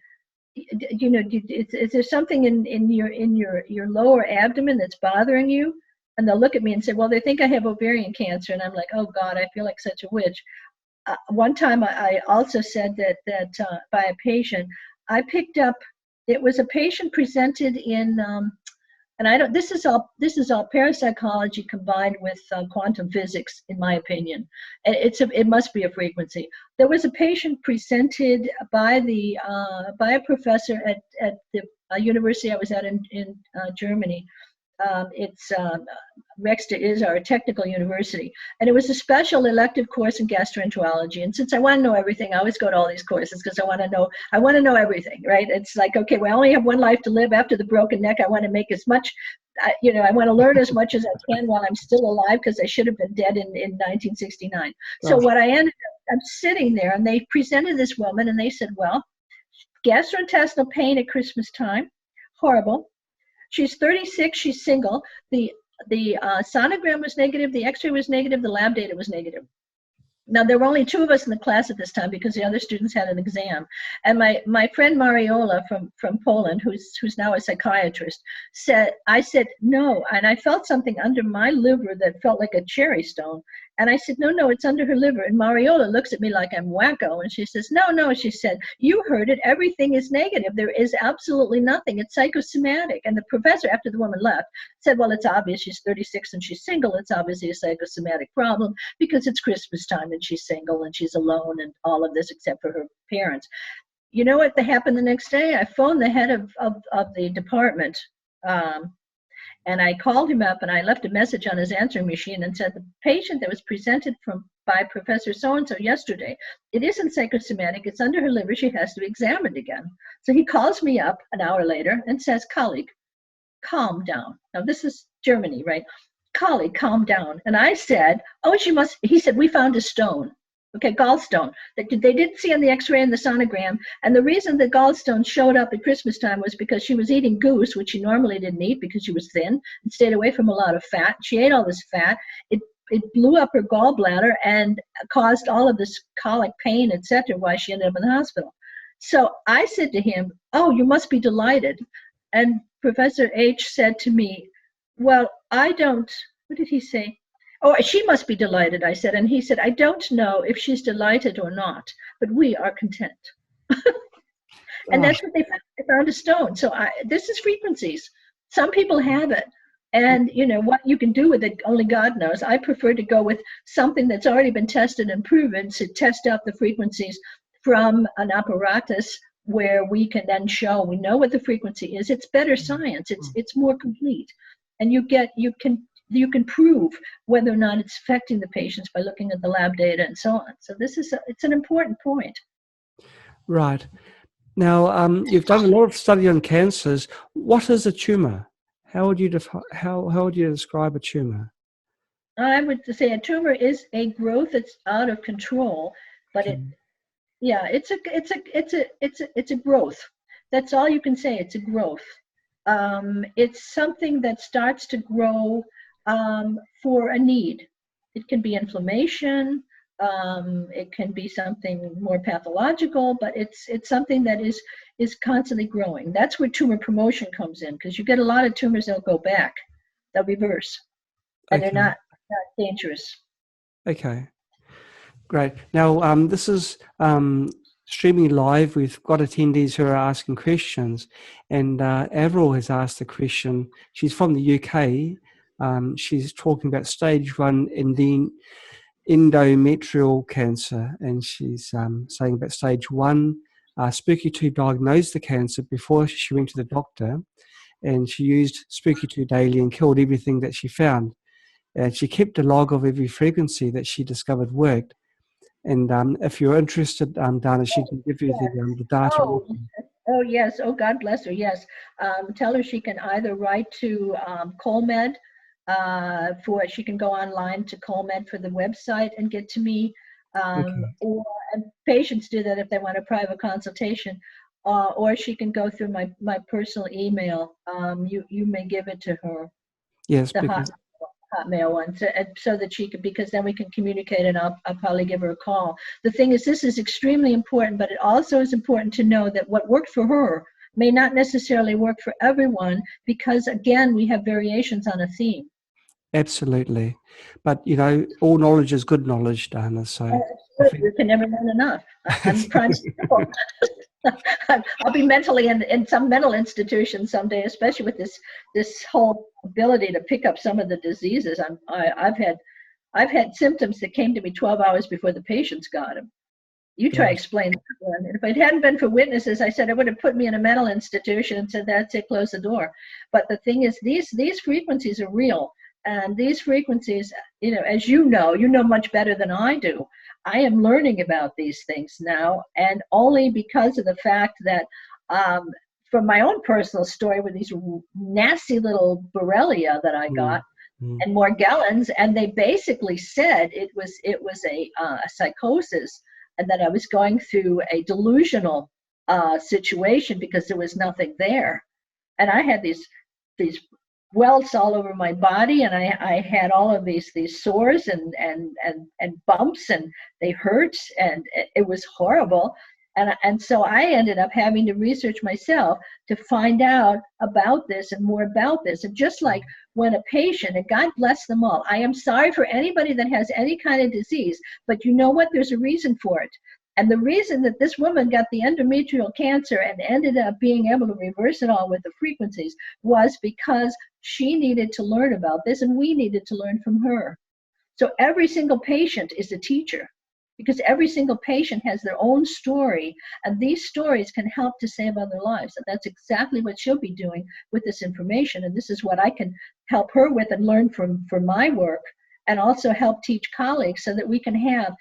you know, is there something in your lower abdomen that's bothering you? And they'll look at me and say, well, they think I have ovarian cancer. And I'm like, oh God, I feel like such a witch. One time I also said that by a patient, I picked up, it was a patient presented in, and this is all parapsychology combined with quantum physics, in my opinion. It must be a frequency. There was a patient presented by a professor at the university I was at in Germany. Rex is our technical university, and it was a special elective course in gastroenterology. And since I want to know everything, I always go to all these courses because I want to know everything, right? It's like, okay, well, I only have one life to live. After the broken neck, I want to make as much, I want to learn as much as I can while I'm still alive, because I should have been dead in 1969. So what I ended up, I'm sitting there, and they presented this woman, and they said, well, gastrointestinal pain at Christmas time, horrible. She's 36, she's single. The sonogram was negative, the x-ray was negative, the lab data was negative. Now, there were only 2 of us in the class at this time because the other students had an exam. And my friend Mariola from Poland, who's now a psychiatrist, I said, no. And I felt something under my liver that felt like a cherry stone. And I said, no, it's under her liver. And Mariola looks at me like I'm wacko. And she says, no, she said, you heard it. Everything is negative. There is absolutely nothing. It's psychosomatic. And the professor, after the woman left, said, well, it's obvious she's 36 and she's single. It's obviously a psychosomatic problem because it's Christmas time and she's single and she's alone and all of this except for her parents. You know what happened the next day? I phoned the head of the department. And I called him up and I left a message on his answering machine and said, the patient that was presented by Professor so-and-so yesterday, it isn't psychosomatic, it's under her liver, she has to be examined again. So he calls me up an hour later and says, colleague, calm down. Now this is Germany, right? Colleague, calm down. And I said, he said, we found a stone. Okay, gallstone that they didn't see on the x-ray and the sonogram. And the reason the gallstone showed up at Christmas time was because she was eating goose, which she normally didn't eat because she was thin and stayed away from a lot of fat. She ate all this fat. It blew up her gallbladder and caused all of this colic pain, etc., why she ended up in the hospital. So I said to him, oh, you must be delighted. And Professor H said to me, well, what did he say? Oh, she must be delighted, I said. And he said, I don't know if she's delighted or not, but we are content. And that's what they found. They found a stone. So this is frequencies. Some people have it. And, what you can do with it, only God knows. I prefer to go with something that's already been tested and proven to test out the frequencies from an apparatus where we can then show we know what the frequency is. It's better science. It's more complete. and you can prove whether or not it's affecting the patients by looking at the lab data and so on. So it's an important point. Right. Now, you've done a lot of study on cancers. What is a tumor? How would you how would you describe a tumor? I would say a tumor is a growth that's out of control, but Okay. it's a growth. That's all you can say. It's a growth. It's something that starts to grow for a need. It can be inflammation. It can be something more pathological, but it's something that is constantly growing. That's where tumor promotion comes in, because you get a lot of tumors that'll go back, they'll reverse, and they're Okay. not dangerous. Okay. Great. Now, this is streaming live. We've got attendees who are asking questions, and Avril has asked a question. She's from the UK. She's talking about stage 1 in the endometrial cancer, and she's saying about stage 1. Spooky 2 diagnosed the cancer before she went to the doctor, and she used Spooky 2 daily and killed everything that she found. And she kept a log of every frequency that she discovered worked. And if you're interested, Dana, she can give you the data. Oh, oh yes. Oh, God bless her. Yes. Tell her she can either write to Colmed she can go online to Colmed for the website and get to me, Okay. or and patients do that if they want a private consultation, or she can go through my personal email. You may give it to her, Yes, the because Hotmail one, so that she could, because then we can communicate, and I'll probably give her a call. The thing is, this is extremely important, but it also is important to know that what worked for her may not necessarily work for everyone, because again, we have variations on a theme. absolutely. But, all knowledge is good knowledge, Dana. So I think You can never learn enough. I'm prime example. I'll be mentally in some mental institution someday, especially with this whole ability to pick up some of the diseases. I've had symptoms that came to me 12 hours before the patients got them. You try to explain that one. If it hadn't been for witnesses, I said I would have put me in a mental institution and said, that's it, close the door. But the thing is, these frequencies are real. And these frequencies, as you know much better than I do. I am learning about these things now, and only because of the fact that from my own personal story with these nasty little Borrelia that I got, and Morgellons, and they basically said it was a psychosis, and that I was going through a delusional situation because there was nothing there. And I had these welts all over my body, and I had all of these sores and bumps, and they hurt, and it was horrible. And so I ended up having to research myself to find out about this and more about this. And just like when a patient, and God bless them all, I am sorry for anybody that has any kind of disease, but you know what? There's a reason for it. And the reason that this woman got the endometrial cancer and ended up being able to reverse it all with the frequencies was because she needed to learn about this, and we needed to learn from her. So every single patient is a teacher, because every single patient has their own story, and these stories can help to save other lives. And that's exactly what she'll be doing with this information. And this is what I can help her with and learn from my work, and also help teach colleagues, so that we can have,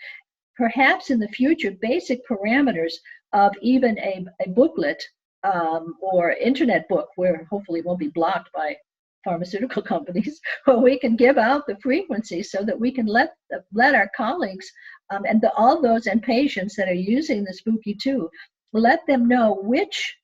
perhaps in the future, basic parameters of even a booklet or internet book, where hopefully it won't be blocked by pharmaceutical companies, where we can give out the frequencies, so that we can let our colleagues and all those and patients that are using the Spooky 2, let them know which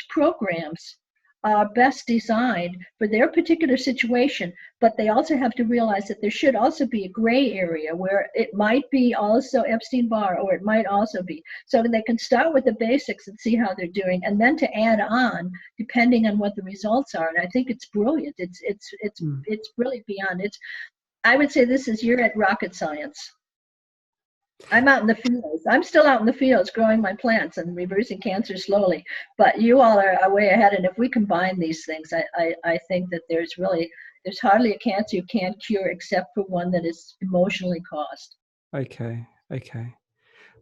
programs are best designed for their particular situation. But they also have to realize that there should also be a gray area where it might be also Epstein-Barr, or it might also be, so that they can start with the basics and see how they're doing, and then to add on depending on what the results are. And I think it's brilliant. It's really beyond. I would say this is, you're at rocket science. I'm out in the fields. I'm still out in the fields growing my plants and reversing cancer slowly. But you all are way ahead. And if we combine these things, I think that there's hardly a cancer you can't cure, except for one that is emotionally caused. Okay.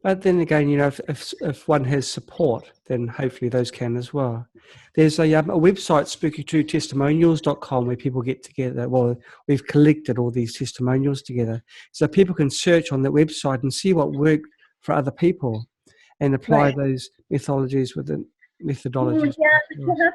But then again, if one has support, then hopefully those can as well. There's a website, spooky2testimonials.com, where people get together. Well, we've collected all these testimonials together, so people can search on that website and see what worked for other people and apply Right. those methodologies. Well, yeah,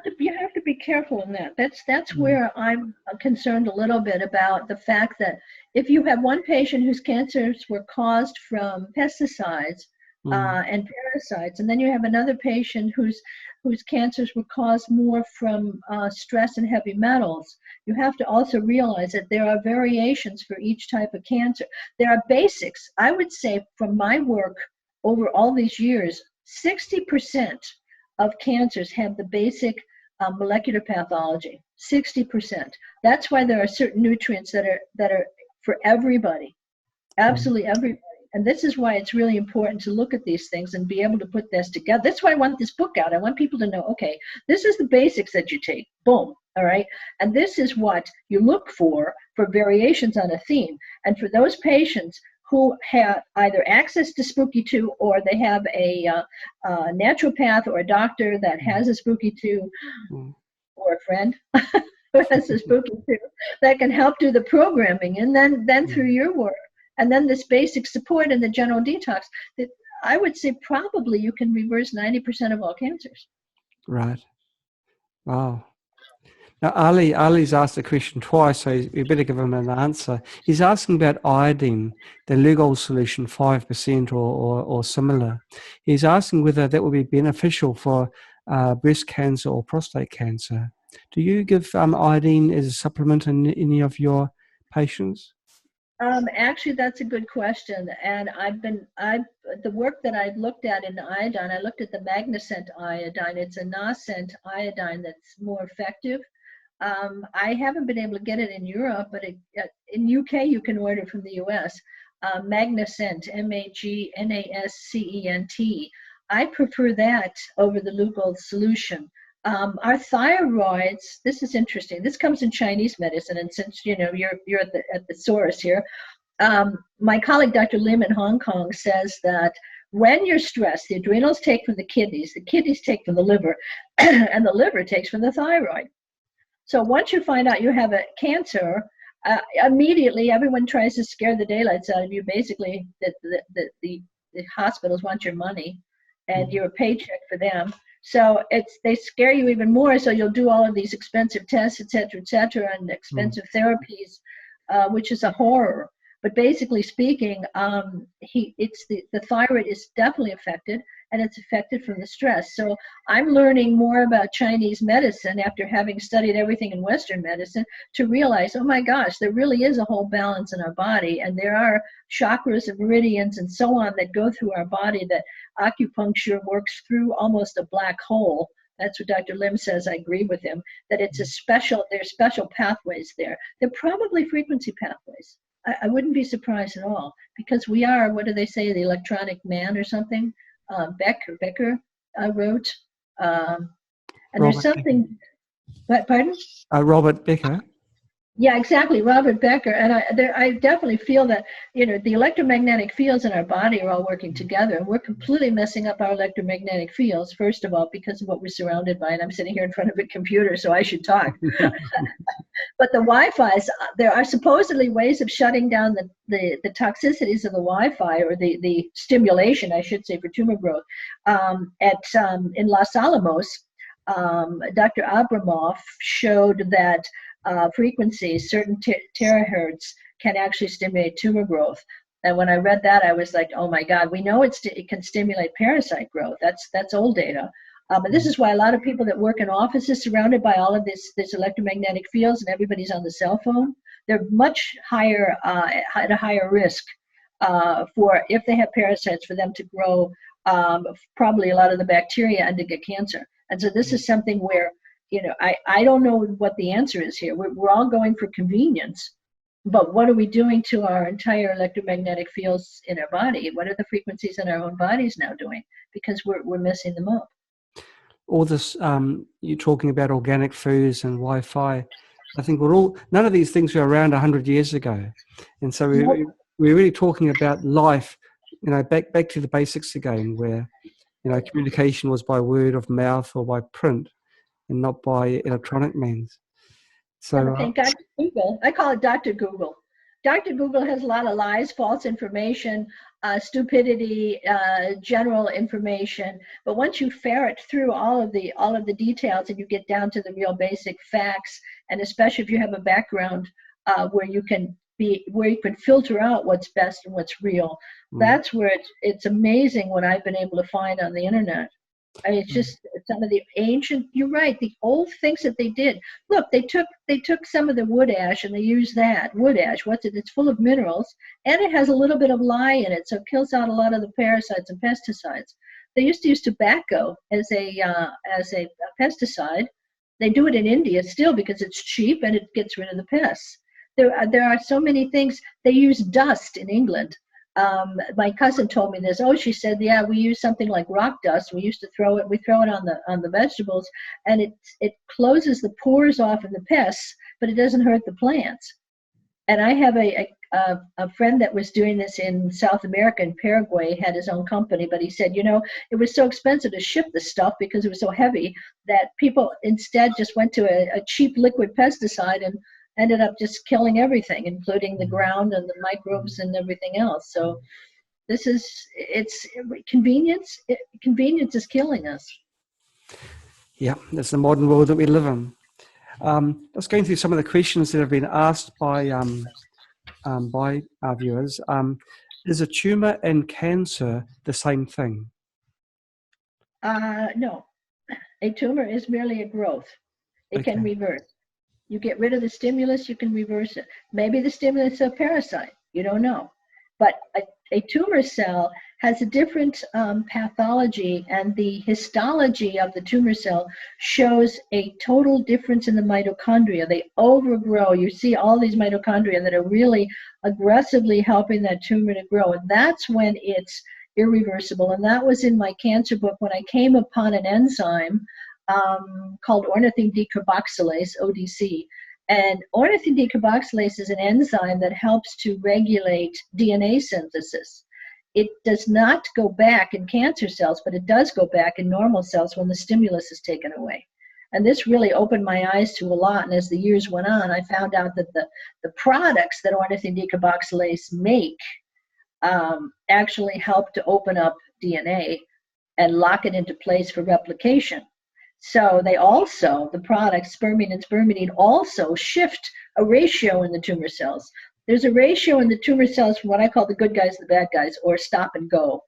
but you have to be careful in that. That's where I'm concerned a little bit about the fact that if you have one patient whose cancers were caused from pesticides and parasites, and then you have another patient whose cancers were caused more from stress and heavy metals, you have to also realize that there are variations for each type of cancer. There are basics. I would say from my work over all these years, 60% of cancers have the basic molecular pathology. 60%. That's why there are certain nutrients that are for everybody, absolutely everybody. And this is why it's really important to look at these things and be able to put this together. That's why I want this book out. I want people to know, okay, this is the basics that you take. Boom. All right. And this is what you look for variations on a theme. And for those patients who have either access to Spooky 2 or they have a naturopath or a doctor that has a Spooky 2 or a friend who has a Spooky 2 that can help do the programming. And then through your work, and then this basic support and the general detox, that I would say probably you can reverse 90% of all cancers. Right. Wow. Now, Ali's asked the question twice, so we better give him an answer. He's asking about iodine, the Lugol solution, 5% or similar. He's asking whether that would be beneficial for breast cancer or prostate cancer. Do you give iodine as a supplement in any of your patients? Actually, that's a good question. And the work that I've looked at in iodine, I looked at the Magnicent iodine. It's a nascent iodine that's more effective. I haven't been able to get it in Europe, but in UK you can order from the US. Magnicent, Magnascent. I prefer that over the Lugol solution. Our thyroids, this is interesting. This comes in Chinese medicine, and since you're at the source here, my colleague Dr. Lim in Hong Kong says that when you're stressed, the adrenals take from the kidneys take from the liver, and the liver takes from the thyroid. So once you find out you have a cancer, immediately everyone tries to scare the daylights out of you. Basically, the hospitals want your money, and you're a paycheck for them. So they scare you even more. So you'll do all of these expensive tests, et cetera, and expensive therapies, which is a horror. But basically speaking, the thyroid is definitely affected, and it's affected from the stress. So I'm learning more about Chinese medicine after having studied everything in Western medicine to realize, oh my gosh, there really is a whole balance in our body, and there are chakras and meridians and so on that go through our body that acupuncture works through almost a black hole. That's what Dr. Lim says. I agree with him that there's special pathways there. They're probably frequency pathways. I wouldn't be surprised at all, because we are, what do they say, the electronic man or something? Becker wrote. And Robert there's something, what, pardon? Robert Becker. Yeah, exactly, Robert Becker. And I definitely feel that, the electromagnetic fields in our body are all working together. And we're completely messing up our electromagnetic fields, first of all, because of what we're surrounded by. And I'm sitting here in front of a computer, so I should talk. But the Wi-Fi's, there are supposedly ways of shutting down the toxicities of the Wi-Fi, or the stimulation, I should say, for tumor growth. In Los Alamos, Dr. Abramoff showed that frequencies, certain terahertz, can actually stimulate tumor growth. And when I read that, I was like, oh my God, we know it can stimulate parasite growth. That's old data. And this is why a lot of people that work in offices surrounded by all of this electromagnetic fields, and everybody's on the cell phone, they're much higher, at a higher risk for, if they have parasites, for them to grow probably a lot of the bacteria and to get cancer. And so this is something where, I don't know what the answer is here. We're all going for convenience, but what are we doing to our entire electromagnetic fields in our body? What are the frequencies in our own bodies now doing? Because we're messing them up. All this, you're talking about organic foods and Wi-Fi. I think none of these things were around 100 years ago. And so we're really talking about life back to the basics again, where communication was by word of mouth or by print, and not by electronic means. Yeah, So but thank God for Google. I call it Dr. Google. Dr. Google has a lot of lies, false information, stupidity, general information. But once you ferret through all of the details and you get down to the real basic facts, and especially if you have a background where you can filter out what's best and what's real, that's where it's amazing what I've been able to find on the internet. I mean, it's just some of the ancient, you're right, the old things that they did. Look, they took some of the wood ash and they used that. Wood ash, it's full of minerals and it has a little bit of lye in it, so it kills out a lot of the parasites and pesticides. They used to use tobacco as a pesticide. They do it in India still because it's cheap and it gets rid of the pests. There are so many things. They use dust in England. My cousin told me this. Oh, she said, yeah, we use something like rock dust. We used to throw it. We throw it on the vegetables, and it closes the pores off in the pests, but it doesn't hurt the plants. And I have a friend that was doing this in South America, in Paraguay, had his own company, but he said, it was so expensive to ship the stuff because it was so heavy that people instead just went to a cheap liquid pesticide and ended up just killing everything, including the ground and the microbes and everything else. So it's convenience. Convenience is killing us. yeah, that's the modern world that we live in. Let's go through some of the questions that have been asked by our viewers. Is a tumor and cancer the same thing? No, a tumor is merely a growth. It Okay. can reverse. You get rid of the stimulus, you can reverse it. Maybe the stimulus is a parasite, you don't know. But a tumor cell has a different pathology, and the histology of the tumor cell shows a total difference in the mitochondria. They overgrow. You see all these mitochondria that are really aggressively helping that tumor to grow, and that's when it's irreversible. And that was in my cancer book when I came upon an enzyme called ornithine decarboxylase, ODC. And ornithine decarboxylase is an enzyme that helps to regulate DNA synthesis. It does not go back in cancer cells, but it does go back in normal cells when the stimulus is taken away. And this really opened my eyes to a lot. And as the years went on, I found out that the products that ornithine decarboxylase make actually help to open up DNA and lock it into place for replication. So they also, the products, spermine and spermidine, also shift a ratio in the tumor cells. There's a ratio in the tumor cells from what I call the good guys, the bad guys, or stop and go.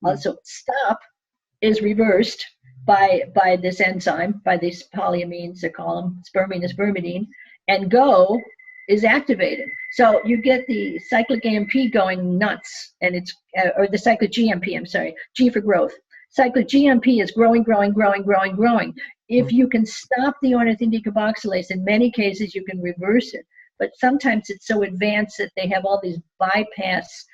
Also, stop is reversed by this enzyme, by these polyamines, they call them, spermine and spermidine, and go is activated. So you get the cyclic AMP going nuts, and it's, or the cyclic GMP, I'm sorry, G for growth. Cyclic GMP is growing. If you can stop the ornithine decarboxylase, in many cases you can reverse it. But sometimes it's so advanced that they have all these bypass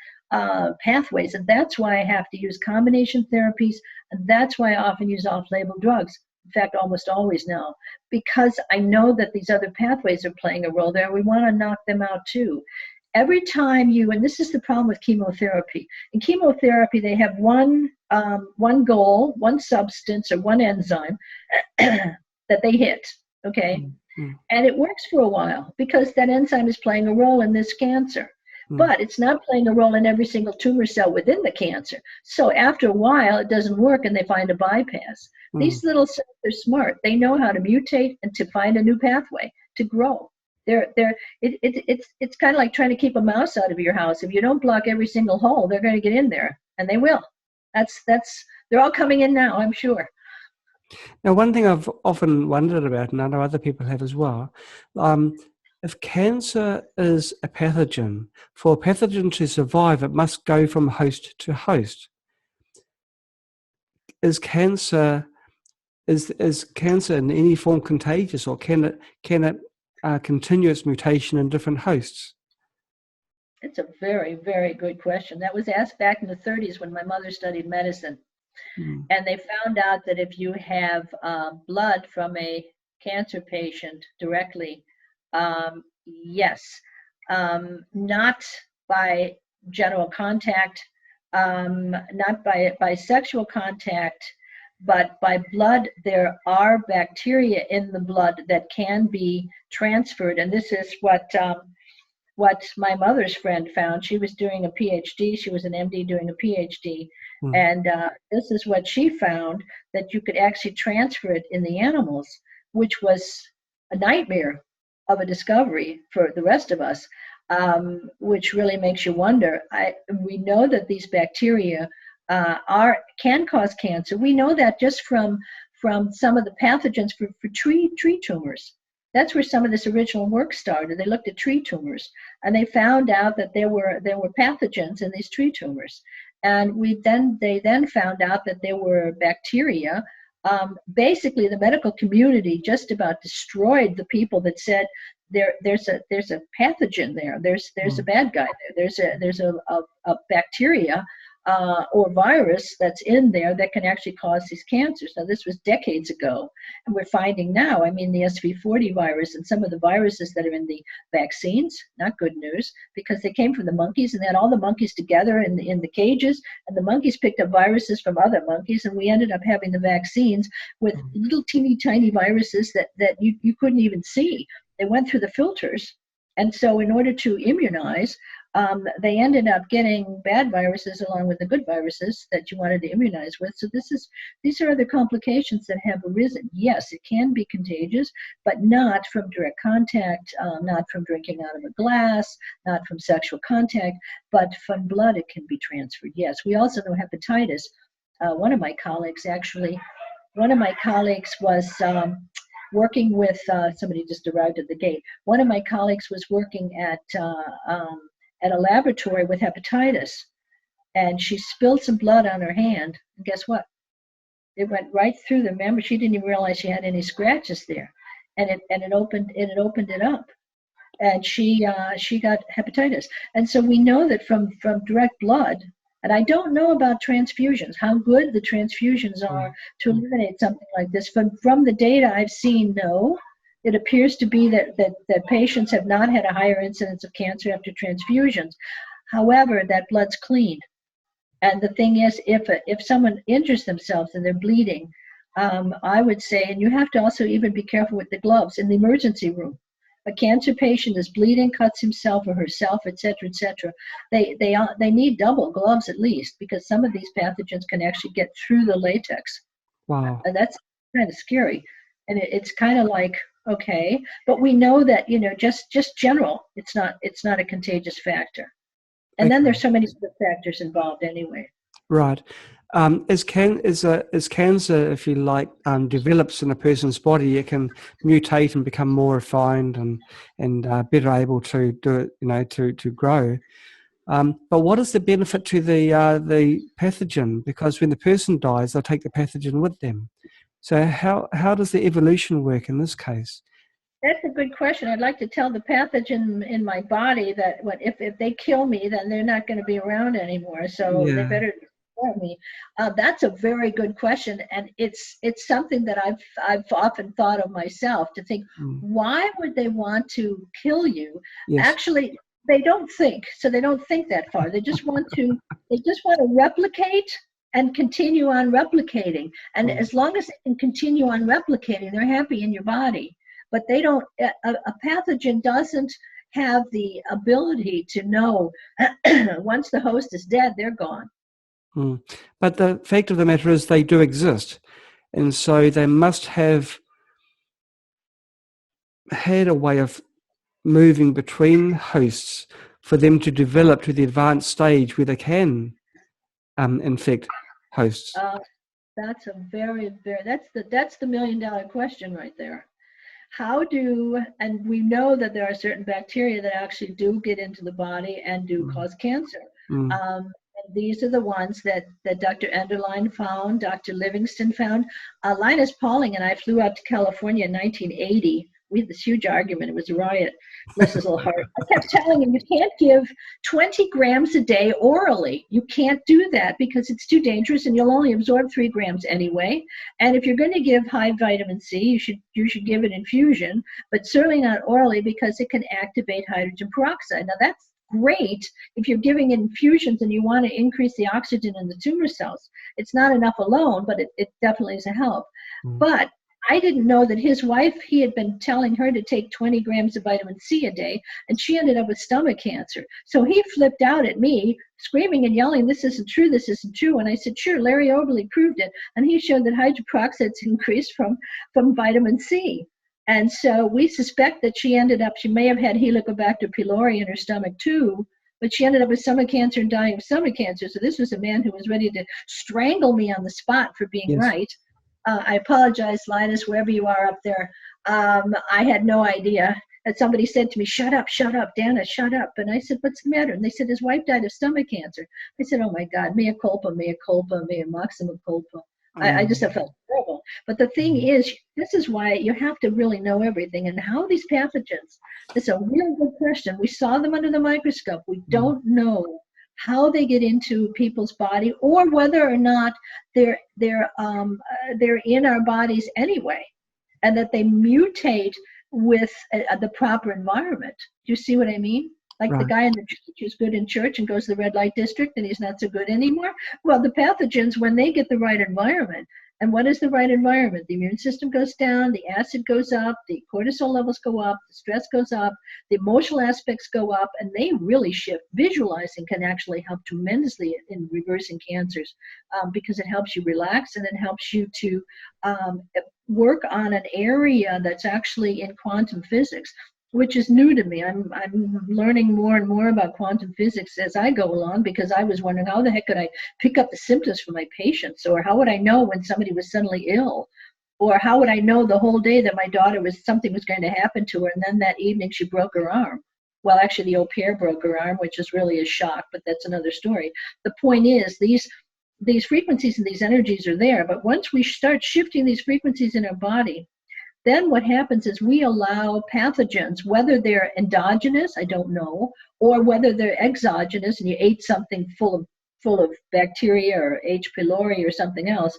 pathways, and that's why I have to use combination therapies, and that's why I often use off-label drugs. In fact, almost always now, because I know that these other pathways are playing a role there. We want to knock them out too. Every time and this is the problem with chemotherapy. In chemotherapy, they have one goal, one substance, or one enzyme that they hit, okay? Mm-hmm. And it works for a while because that enzyme is playing a role in this cancer. Mm-hmm. But it's not playing a role in every single tumor cell within the cancer. So after a while, it doesn't work and they find a bypass. Mm-hmm. These little cells are smart. They know how to mutate and to find a new pathway to grow. It's kind of like trying to keep a mouse out of your house. If you don't block every single hole, they're going to get in there, and they will. They're all coming in now, I'm sure. Now, one thing I've often wondered about, and I know other people have as well, if cancer is a pathogen, for a pathogen to survive, it must go from host to host. Is cancer in any form contagious, or can it continue its mutation in different hosts? It's a very, very good question. That was asked back in the 30s when my mother studied medicine. And they found out that if you have blood from a cancer patient directly, yes, not by general contact, not by sexual contact, but by blood. There are bacteria in the blood that can be transferred, and this is what my mother's friend found. She was doing a PhD. She was an MD doing a PhD, and this is what she found, that you could actually transfer it in the animals, which was a nightmare of a discovery for the rest of us, which really makes you wonder. We know that these bacteria can cause cancer. We know that just from some of the pathogens for tree tumors. That's where some of this original work started. They looked at tree tumors, and they found out that there were pathogens in these tree tumors. And they then found out that there were bacteria. Basically, the medical community just about destroyed the people that said there's a pathogen there. There's a bad guy there. There's a bacteria or virus that's in there that can actually cause these cancers. Now, this was decades ago, and we're finding now, I mean, the SV40 virus and some of the viruses that are in the vaccines, not good news, because they came from the monkeys, and they had all the monkeys together in the cages, and the monkeys picked up viruses from other monkeys, and we ended up having the vaccines with little teeny tiny viruses that you couldn't even see. They went through the filters. And so in order to immunize, they ended up getting bad viruses along with the good viruses that you wanted to immunize with. So these are the complications that have arisen. Yes, it can be contagious, but not from direct contact, not from drinking out of a glass, not from sexual contact, but from blood it can be transferred. Yes, we also know hepatitis. One of my colleagues was working with somebody just arrived at the gate. One of my colleagues was working at a laboratory with hepatitis, and she spilled some blood on her hand. And guess what? It went right through the membrane. She didn't even realize she had any scratches there, and it opened it up, and she got hepatitis. And so we know that from direct blood. And I don't know about transfusions, how good the transfusions are to eliminate something like this. From the data I've seen, no. It appears to be that patients have not had a higher incidence of cancer after transfusions. However, that blood's cleaned. And the thing is, if someone injures themselves and they're bleeding, I would say, and you have to also even be careful with the gloves in the emergency room. A cancer patient is bleeding, cuts himself or herself, et cetera, they need double gloves at least, because some of these pathogens can actually get through the latex. Wow. And that's kind of scary. And it's kind of like, okay, but we know that, just general, it's not a contagious factor. And then there's so many other factors involved anyway. Right. As cancer, if you like, develops in a person's body, it can mutate and become more refined and better able to do it, to grow. But what is the benefit to the pathogen? Because when the person dies, they'll take the pathogen with them. So how does the evolution work in this case? That's a good question. I'd like to tell the pathogen in my body that if they kill me, then they're not going to be around anymore. So they better destroy me. That's a very good question, and it's something that I've often thought of myself, to think, why would they want to kill you? Yes. Actually, they don't think. So they don't think that far. They just want to replicate and continue on replicating. And as long as they can continue on replicating, they're happy in your body. But they don't, a pathogen doesn't have the ability to know once the host is dead, they're gone. But the fact of the matter is they do exist. And so they must have had a way of moving between hosts for them to develop to the advanced stage where they can infect hosts. That's a that's the $1 million question right there. And we know that there are certain bacteria that actually do get into the body and do cause cancer. And these are the ones that Dr. Enderlein found, Dr. Livingston found. Linus Pauling and I flew out to California in 1980. We had this huge argument. It was a riot. Bless his little heart. I kept telling him, you can't give 20 grams a day orally. You can't do that because it's too dangerous and you'll only absorb 3 grams anyway. And if you're going to give high vitamin C, you should give it infusion, but certainly not orally because it can activate hydrogen peroxide. Now great if you're giving infusions and you want to increase the oxygen in the tumor cells. It's not enough alone, but it definitely is a help. But I didn't know that his wife, he had been telling her to take 20 grams of vitamin C a day, and she ended up with stomach cancer. So he flipped out at me, screaming and yelling, this isn't true, this isn't true. And I said, sure, Larry Oberly proved it. And he showed that hydroperoxide's increased from vitamin C. And so we suspect that she may have had Helicobacter pylori in her stomach too, but she ended up with stomach cancer and dying of stomach cancer. So this was a man who was ready to strangle me on the spot for being right. I apologize, Linus, wherever you are up there. I had no idea. And somebody said to me, shut up, Dana, shut up. And I said, what's the matter? And they said, his wife died of stomach cancer. I said, oh my God, mea culpa, mea maxima culpa. I just have felt terrible. But the thing is, this is why you have to really know everything. And how these pathogens, it's a real good question. We saw them under the microscope. We don't know how they get into people's body, or whether or not they're in our bodies anyway, and that they mutate with the proper environment. Do you see what I mean? Like the guy in the church who's good in church and goes to the red light district and he's not so good anymore. Well, the pathogens, when they get the right environment, and what is the right environment? The immune system goes down, the acid goes up, the cortisol levels go up, the stress goes up, the emotional aspects go up, and they really shift. Visualizing can actually help tremendously in reversing cancers because it helps you relax, and it helps you to work on an area that's actually in quantum physics, which is new to me. I'm learning more and more about quantum physics as I go along, because I was wondering, how the heck could I pick up the symptoms for my patients? Or how would I know when somebody was suddenly ill? Or how would I know the whole day that my daughter something was going to happen to her, and then that evening she broke her arm? Well, actually the au pair broke her arm, which is really a shock, but that's another story. The point is, these frequencies and these energies are there, but once we start shifting these frequencies in our body, then what happens is we allow pathogens, whether they're endogenous, I don't know, or whether they're exogenous and you ate something full of bacteria or H. pylori or something else.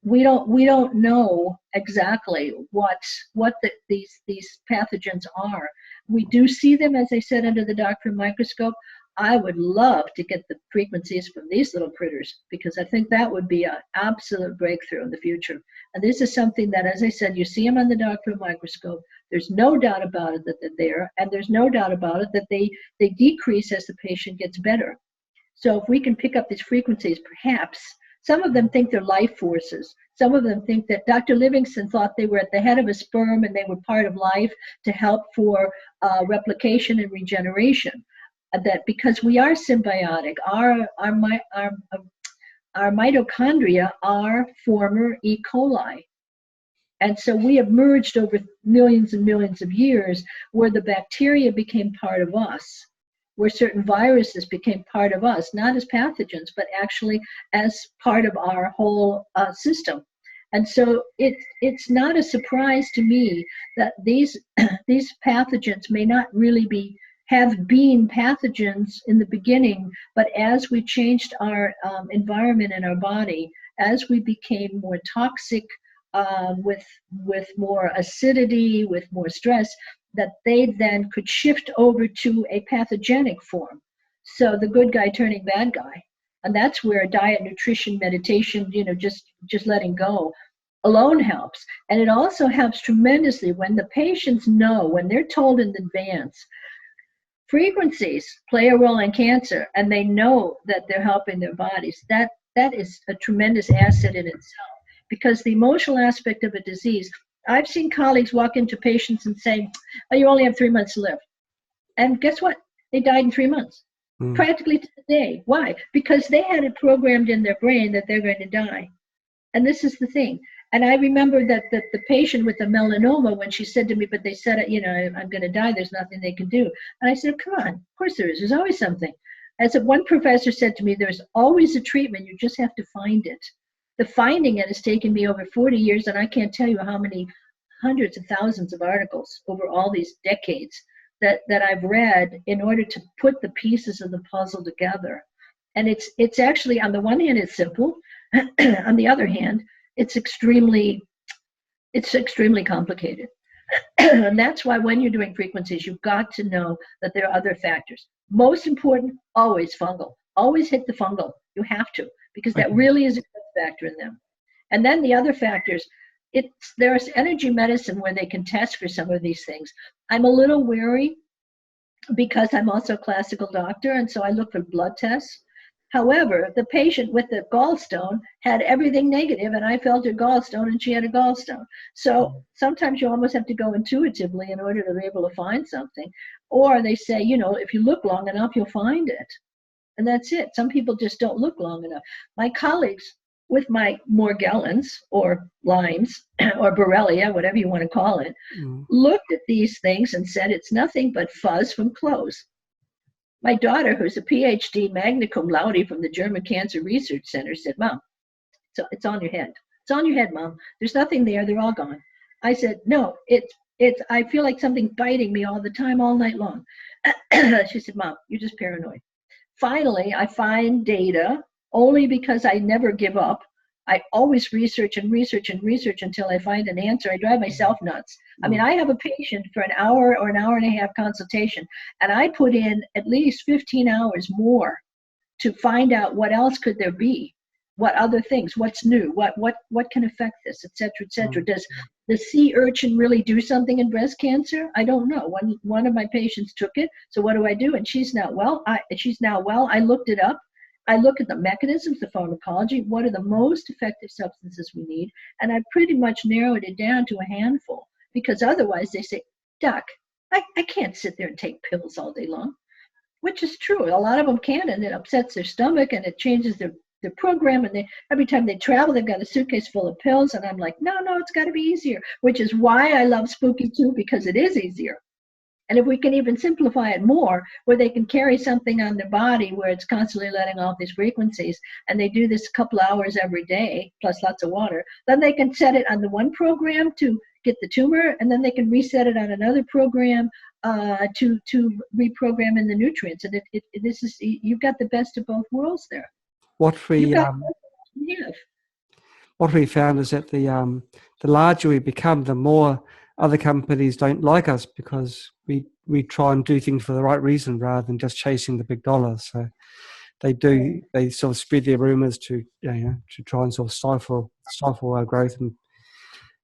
We don't know exactly what these pathogens are. We do see them, as I said, under the Doppler microscope. I would love to get the frequencies from these little critters, because I think that would be an absolute breakthrough in the future. And this is something that, as I said, you see them on the Doppler microscope. There's no doubt about it that they're there, and there's no doubt about it that they decrease as the patient gets better. So if we can pick up these frequencies, perhaps some of them think they're life forces. Some of them think that Dr. Livingston thought they were at the head of a sperm and they were part of life to help for replication and regeneration. That because we are symbiotic, our mitochondria are former E. coli. And so we have merged over millions and millions of years, where the bacteria became part of us, where certain viruses became part of us, not as pathogens, but actually as part of our whole system. And so it's not a surprise to me that these pathogens may not really have been pathogens in the beginning, but as we changed our environment in our body, as we became more toxic, with more acidity, with more stress, that they then could shift over to a pathogenic form. So the good guy turning bad guy. And that's where diet, nutrition, meditation, just letting go alone helps. And it also helps tremendously when the patients know, when they're told in advance, frequencies play a role in cancer, and they know that they're helping their bodies. That is a tremendous asset in itself, because the emotional aspect of a disease, I've seen colleagues walk into patients and say, oh, you only have 3 months to live. And guess what? They died in 3 months, practically to the day. Why? Because they had it programmed in their brain that they're going to die. And this is the thing. And I remember that the patient with the melanoma, when she said to me, but they said, I'm going to die, there's nothing they can do. And I said, come on, of course there is. There's always something. As one professor said to me, there's always a treatment. You just have to find it. The finding it has taken me over 40 years, and I can't tell you how many hundreds of thousands of articles over all these decades that I've read in order to put the pieces of the puzzle together. And it's actually, on the one hand, it's simple. On the other hand, it's extremely complicated. And that's why when you're doing frequencies, you've got to know that there are other factors. Most important, always fungal. Always hit the fungal. You have to, because that Okay. really is a factor in them. And then the other factors, there's energy medicine where they can test for some of these things. I'm a little wary because I'm also a classical doctor, and so I look for blood tests. However, the patient with the gallstone had everything negative, and I felt her gallstone, and she had a gallstone. So sometimes you almost have to go intuitively in order to be able to find something. Or they say, if you look long enough, you'll find it. And that's it. Some people just don't look long enough. My colleagues with my Morgellons or Lymes or Borrelia, whatever you want to call it, looked at these things and said it's nothing but fuzz from clothes. My daughter, who's a PhD magna cum laude from the German Cancer Research Center, said, Mom, so it's on your head. It's on your head, Mom. There's nothing there. They're all gone. I said, no, I feel like something biting me all the time, all night long. She said, Mom, you're just paranoid. Finally, I find data only because I never give up. I always research and research and research until I find an answer. I drive myself nuts. I mean, I have a patient for an hour or an hour and a half consultation, and I put in at least 15 hours more to find out what else could there be, what other things, what's new, what can affect this, et cetera, et cetera. Does the sea urchin really do something in breast cancer? I don't know. One of my patients took it, so what do? And she's not well. I looked it up. I look at the mechanisms, the pharmacology, what are the most effective substances we need, and I pretty much narrowed it down to a handful, because otherwise they say, Doc, I can't sit there and take pills all day long, which is true. A lot of them can, and it upsets their stomach, and it changes their program, and every time they travel, they've got a suitcase full of pills, and I'm like, no, it's got to be easier, which is why I love Spooky too, because it is easier. And if we can even simplify it more, where they can carry something on their body where it's constantly letting off these frequencies, and they do this a couple hours every day, plus lots of water, then they can set it on the one program to get the tumor, and then they can reset it on another program to reprogram in the nutrients. And you've got the best of both worlds there. What we found is that the larger we become, the more other companies don't like us, because we try and do things for the right reason rather than just chasing the big dollars. So they sort of spread their rumors to try and sort of stifle our growth and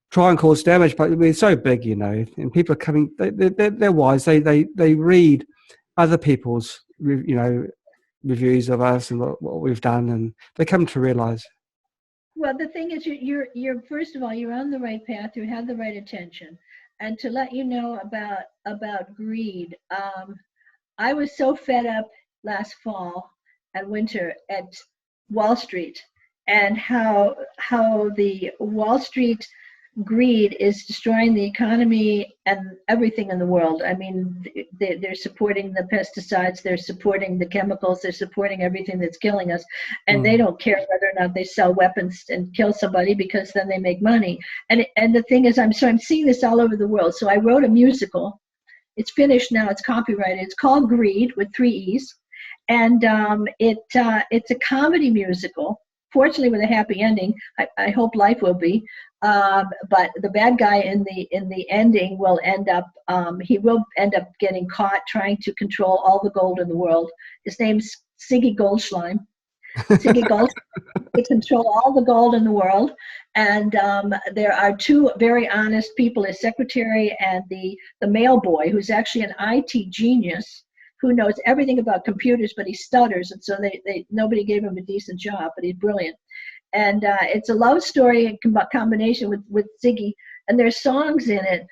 try and cause damage. But we're so big, and people are coming. They're wise. They read other people's reviews of us and what we've done, and they come to realize. Well, the thing is, you're first of all, you're on the right path. You have the right intention. And to let you know about greed, I was so fed up last fall and winter at Wall Street, and how the Wall Street greed is destroying the economy and everything in the world. I mean, they're supporting the pesticides, they're supporting the chemicals, they're supporting everything that's killing us, and they don't care whether or not they sell weapons and kill somebody, because then they make money. And the thing is, I'm seeing this all over the world. So I wrote a musical. It's finished now. It's copyrighted. It's called Greed with 3 E's, and it's a comedy musical. Fortunately, with a happy ending. I hope life will be. But the bad guy in the ending will end up getting caught trying to control all the gold in the world. His name's Siggy Goldschleim. Siggy Goldschleim to control all the gold in the world. And there are 2 very honest people, his secretary and the mail boy, who's actually an IT genius who knows everything about computers, but he stutters, and so nobody gave him a decent job, but he's brilliant. And it's a love story in combination with Ziggy, and there's songs in it.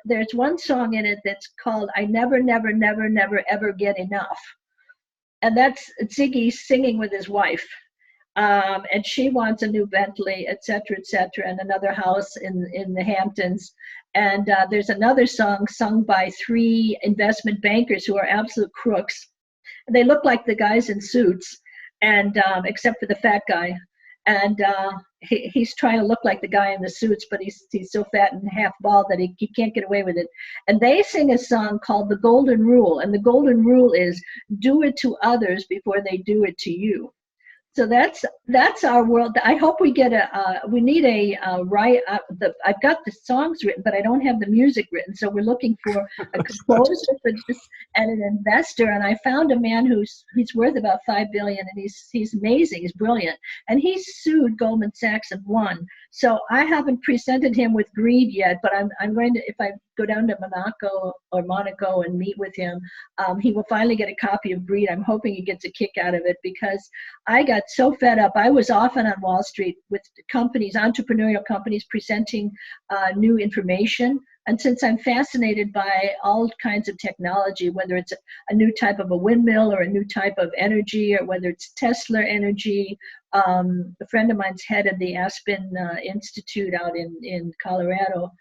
There's one song in it that's called "I Never, Never, Never, Never, Ever Get Enough," and that's Ziggy singing with his wife, and she wants a new Bentley, et cetera, and another house in the Hamptons. And there's another song sung by 3 investment bankers who are absolute crooks. They look like the guys in Suits, and except for the fat guy. And he's trying to look like the guy in the Suits, but he's so fat and half bald that he can't get away with it. And they sing a song called The Golden Rule. And the golden rule is, do it to others before they do it to you. So that's our world. I hope we get we need I've got the songs written, but I don't have the music written. So we're looking for a composer for this and an investor. And I found a man he's worth about $5 billion, and he's amazing. He's brilliant, and he's sued Goldman Sachs and won. So I haven't presented him with greed yet, but I'm going to, if I go down to Monaco and meet with him, he will finally get a copy of Greed. I'm hoping he gets a kick out of it, because I got so fed up. I was often on Wall Street with companies, entrepreneurial companies, presenting new information. And since I'm fascinated by all kinds of technology, whether it's a new type of a windmill or a new type of energy, or whether it's Tesla energy, a friend of mine's head of the Aspen Institute out in Colorado.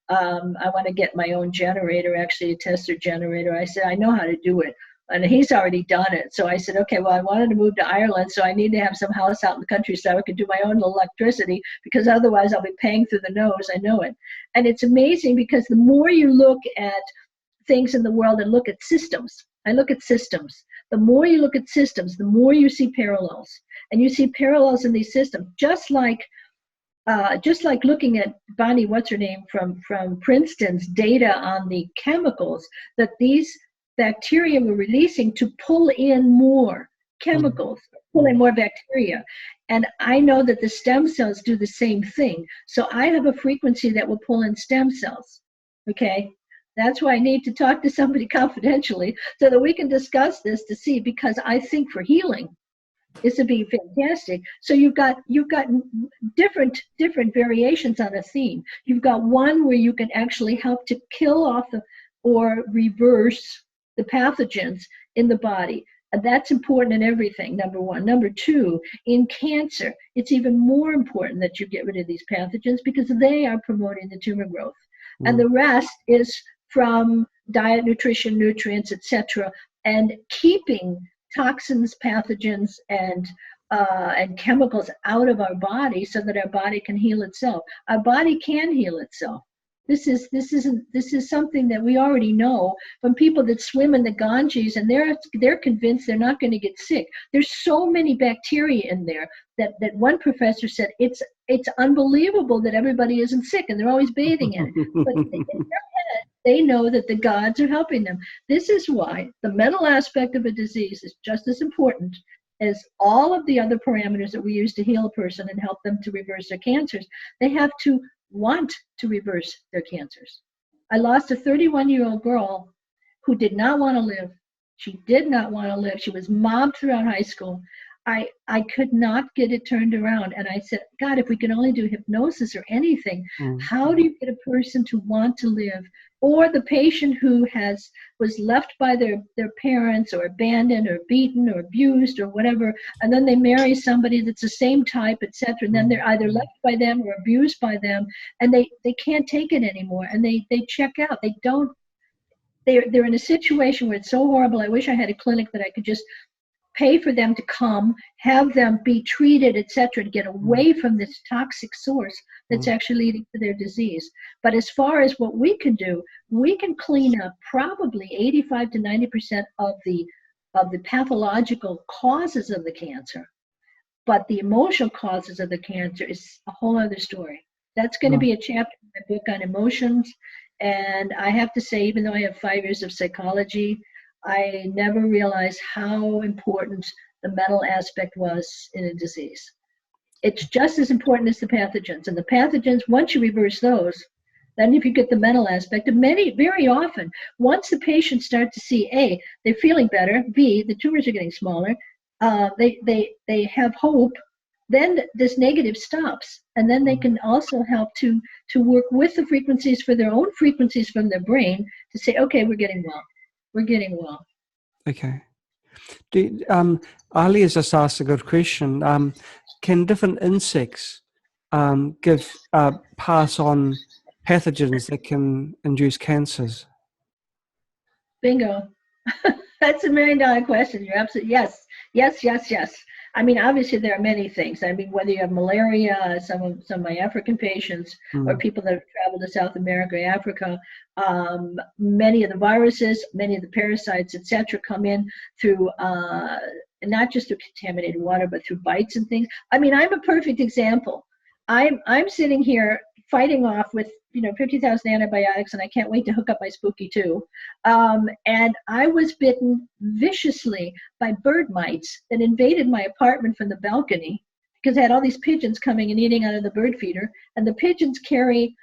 I want to get my own generator, actually a tester generator. I said, I know how to do it. And he's already done it. So I said, okay, well, I wanted to move to Ireland, so I need to have some house out in the countryside. I could do my own electricity, because otherwise I'll be paying through the nose. I know it. And it's amazing, because the more you look at things in the world and look at systems, I look at systems. The more you look at systems, the more you see parallels. And you see parallels in these systems, just like looking at Bonnie, what's her name, from Princeton's data on the chemicals that these bacteria were releasing to pull in more chemicals, pull in more bacteria. And I know that the stem cells do the same thing. So I have a frequency that will pull in stem cells. Okay. That's why I need to talk to somebody confidentially so that we can discuss this to see, because I think for healing, this would be fantastic. So you've got different variations on a theme. You've got one where you can actually help to kill off or reverse the pathogens in the body. And that's important in everything, number one. Number two, in cancer, it's even more important that you get rid of these pathogens, because they are promoting the tumor growth. And the rest is from diet, nutrition, nutrients, etc., and keeping toxins, pathogens, and chemicals out of our body so that our body can heal itself. Our body can heal itself. This is something that we already know from people that swim in the Ganges, and they're convinced they're not going to get sick. There's so many bacteria in there that one professor said it's unbelievable that everybody isn't sick, and they're always bathing in it. But in their head, they know that the gods are helping them. This is why the mental aspect of a disease is just as important as all of the other parameters that we use to heal a person and help them to reverse their cancers. They have to want to reverse their cancers. I lost a 31-year-old girl who did not want to live. She did not want to live. She was mobbed throughout high school. I could not get it turned around. And I said, God, if we could only do hypnosis or anything, how do you get a person to want to live? Or the patient who was left by their parents, or abandoned, or beaten, or abused, or whatever, and then they marry somebody that's the same type, etc. And then they're either left by them or abused by them, and they can't take it anymore, and they check out. They're in a situation where it's so horrible. I wish I had a clinic that I could just pay for them to come, have them be treated, etc., to get away from this toxic source that's actually leading to their disease. But as far as what we can do, we can clean up probably 85 to 90% of the pathological causes of the cancer. But the emotional causes of the cancer is a whole other story. That's going to be a chapter in my book on emotions. And I have to say, even though I have 5 years of psychology, I never realized how important the mental aspect was in a disease. It's just as important as the pathogens. And the pathogens, once you reverse those, then if you get the mental aspect, very often, once the patients start to see, A, they're feeling better, B, the tumors are getting smaller, they have hope, then this negative stops. And then they can also help to work with the frequencies for their own frequencies from their brain to say, okay, we're getting well. We're getting well. Okay. Ali has just asked a good question. Can different insects pass on pathogens that can induce cancers? Bingo. That's $1 million question. You're absolutely, yes. I mean, obviously there are many things. I mean, whether you have malaria, some of my African patients, or people that have traveled to South America, Africa, many of the viruses, many of the parasites, etc., come in through and not just through contaminated water, but through bites and things. I mean, I'm a perfect example. I'm sitting here fighting off with 50,000 antibiotics, and I can't wait to hook up my spooky too. And I was bitten viciously by bird mites that invaded my apartment from the balcony because I had all these pigeons coming and eating out of the bird feeder, and the pigeons carry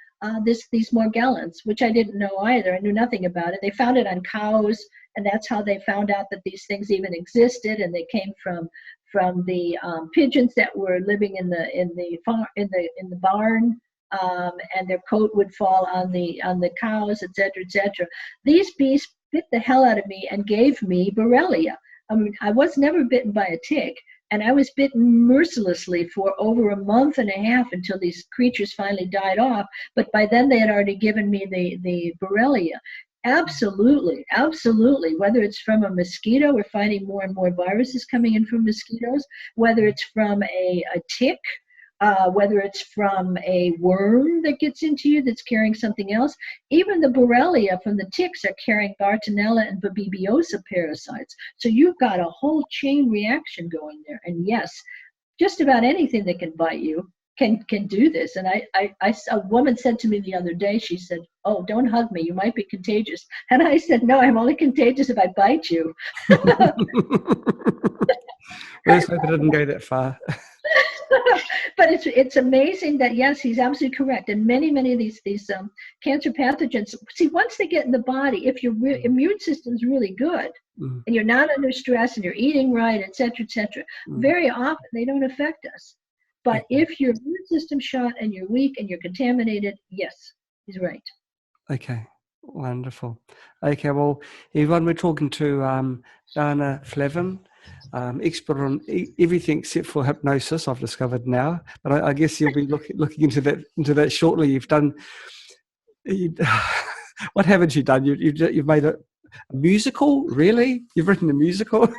these morgellons, which I didn't know either. I knew nothing about it. They found it on cows, and that's how they found out that these things even existed, and they came from the pigeons that were living in the barn, and their coat would fall on the cows, etc., etc. These beasts bit the hell out of me and gave me Borrelia. I mean, I was never bitten by a tick, and I was bitten mercilessly for over a month and a half until these creatures finally died off. But by then they had already given me the Borrelia. Absolutely, absolutely. Whether it's from a mosquito, we're finding more and more viruses coming in from mosquitoes, whether it's from a tick, whether it's from a worm that gets into you that's carrying something else. Even the Borrelia from the ticks are carrying Bartonella and Babibiosa parasites. So you've got a whole chain reaction going there. And yes, just about anything that can bite you can do this. And a woman said to me the other day, she said, "Oh, don't hug me, you might be contagious." And I said, "No, I'm only contagious if I bite you." Let's hope it didn't go that far. But it's amazing that, yes, he's absolutely correct. And many of these cancer pathogens, see, once they get in the body, if your immune system's really good and you're not under stress and you're eating right, etc., etc., very often they don't affect us. But if your immune system's shot and you're weak and you're contaminated, yes, he's right. Okay, wonderful. Okay, well, everyone, we're talking to Dana Flavin, expert on everything except for hypnosis, I've discovered now. But I guess you'll be looking into that shortly. You've done. What haven't you done? You've made a musical, really? You've written a musical?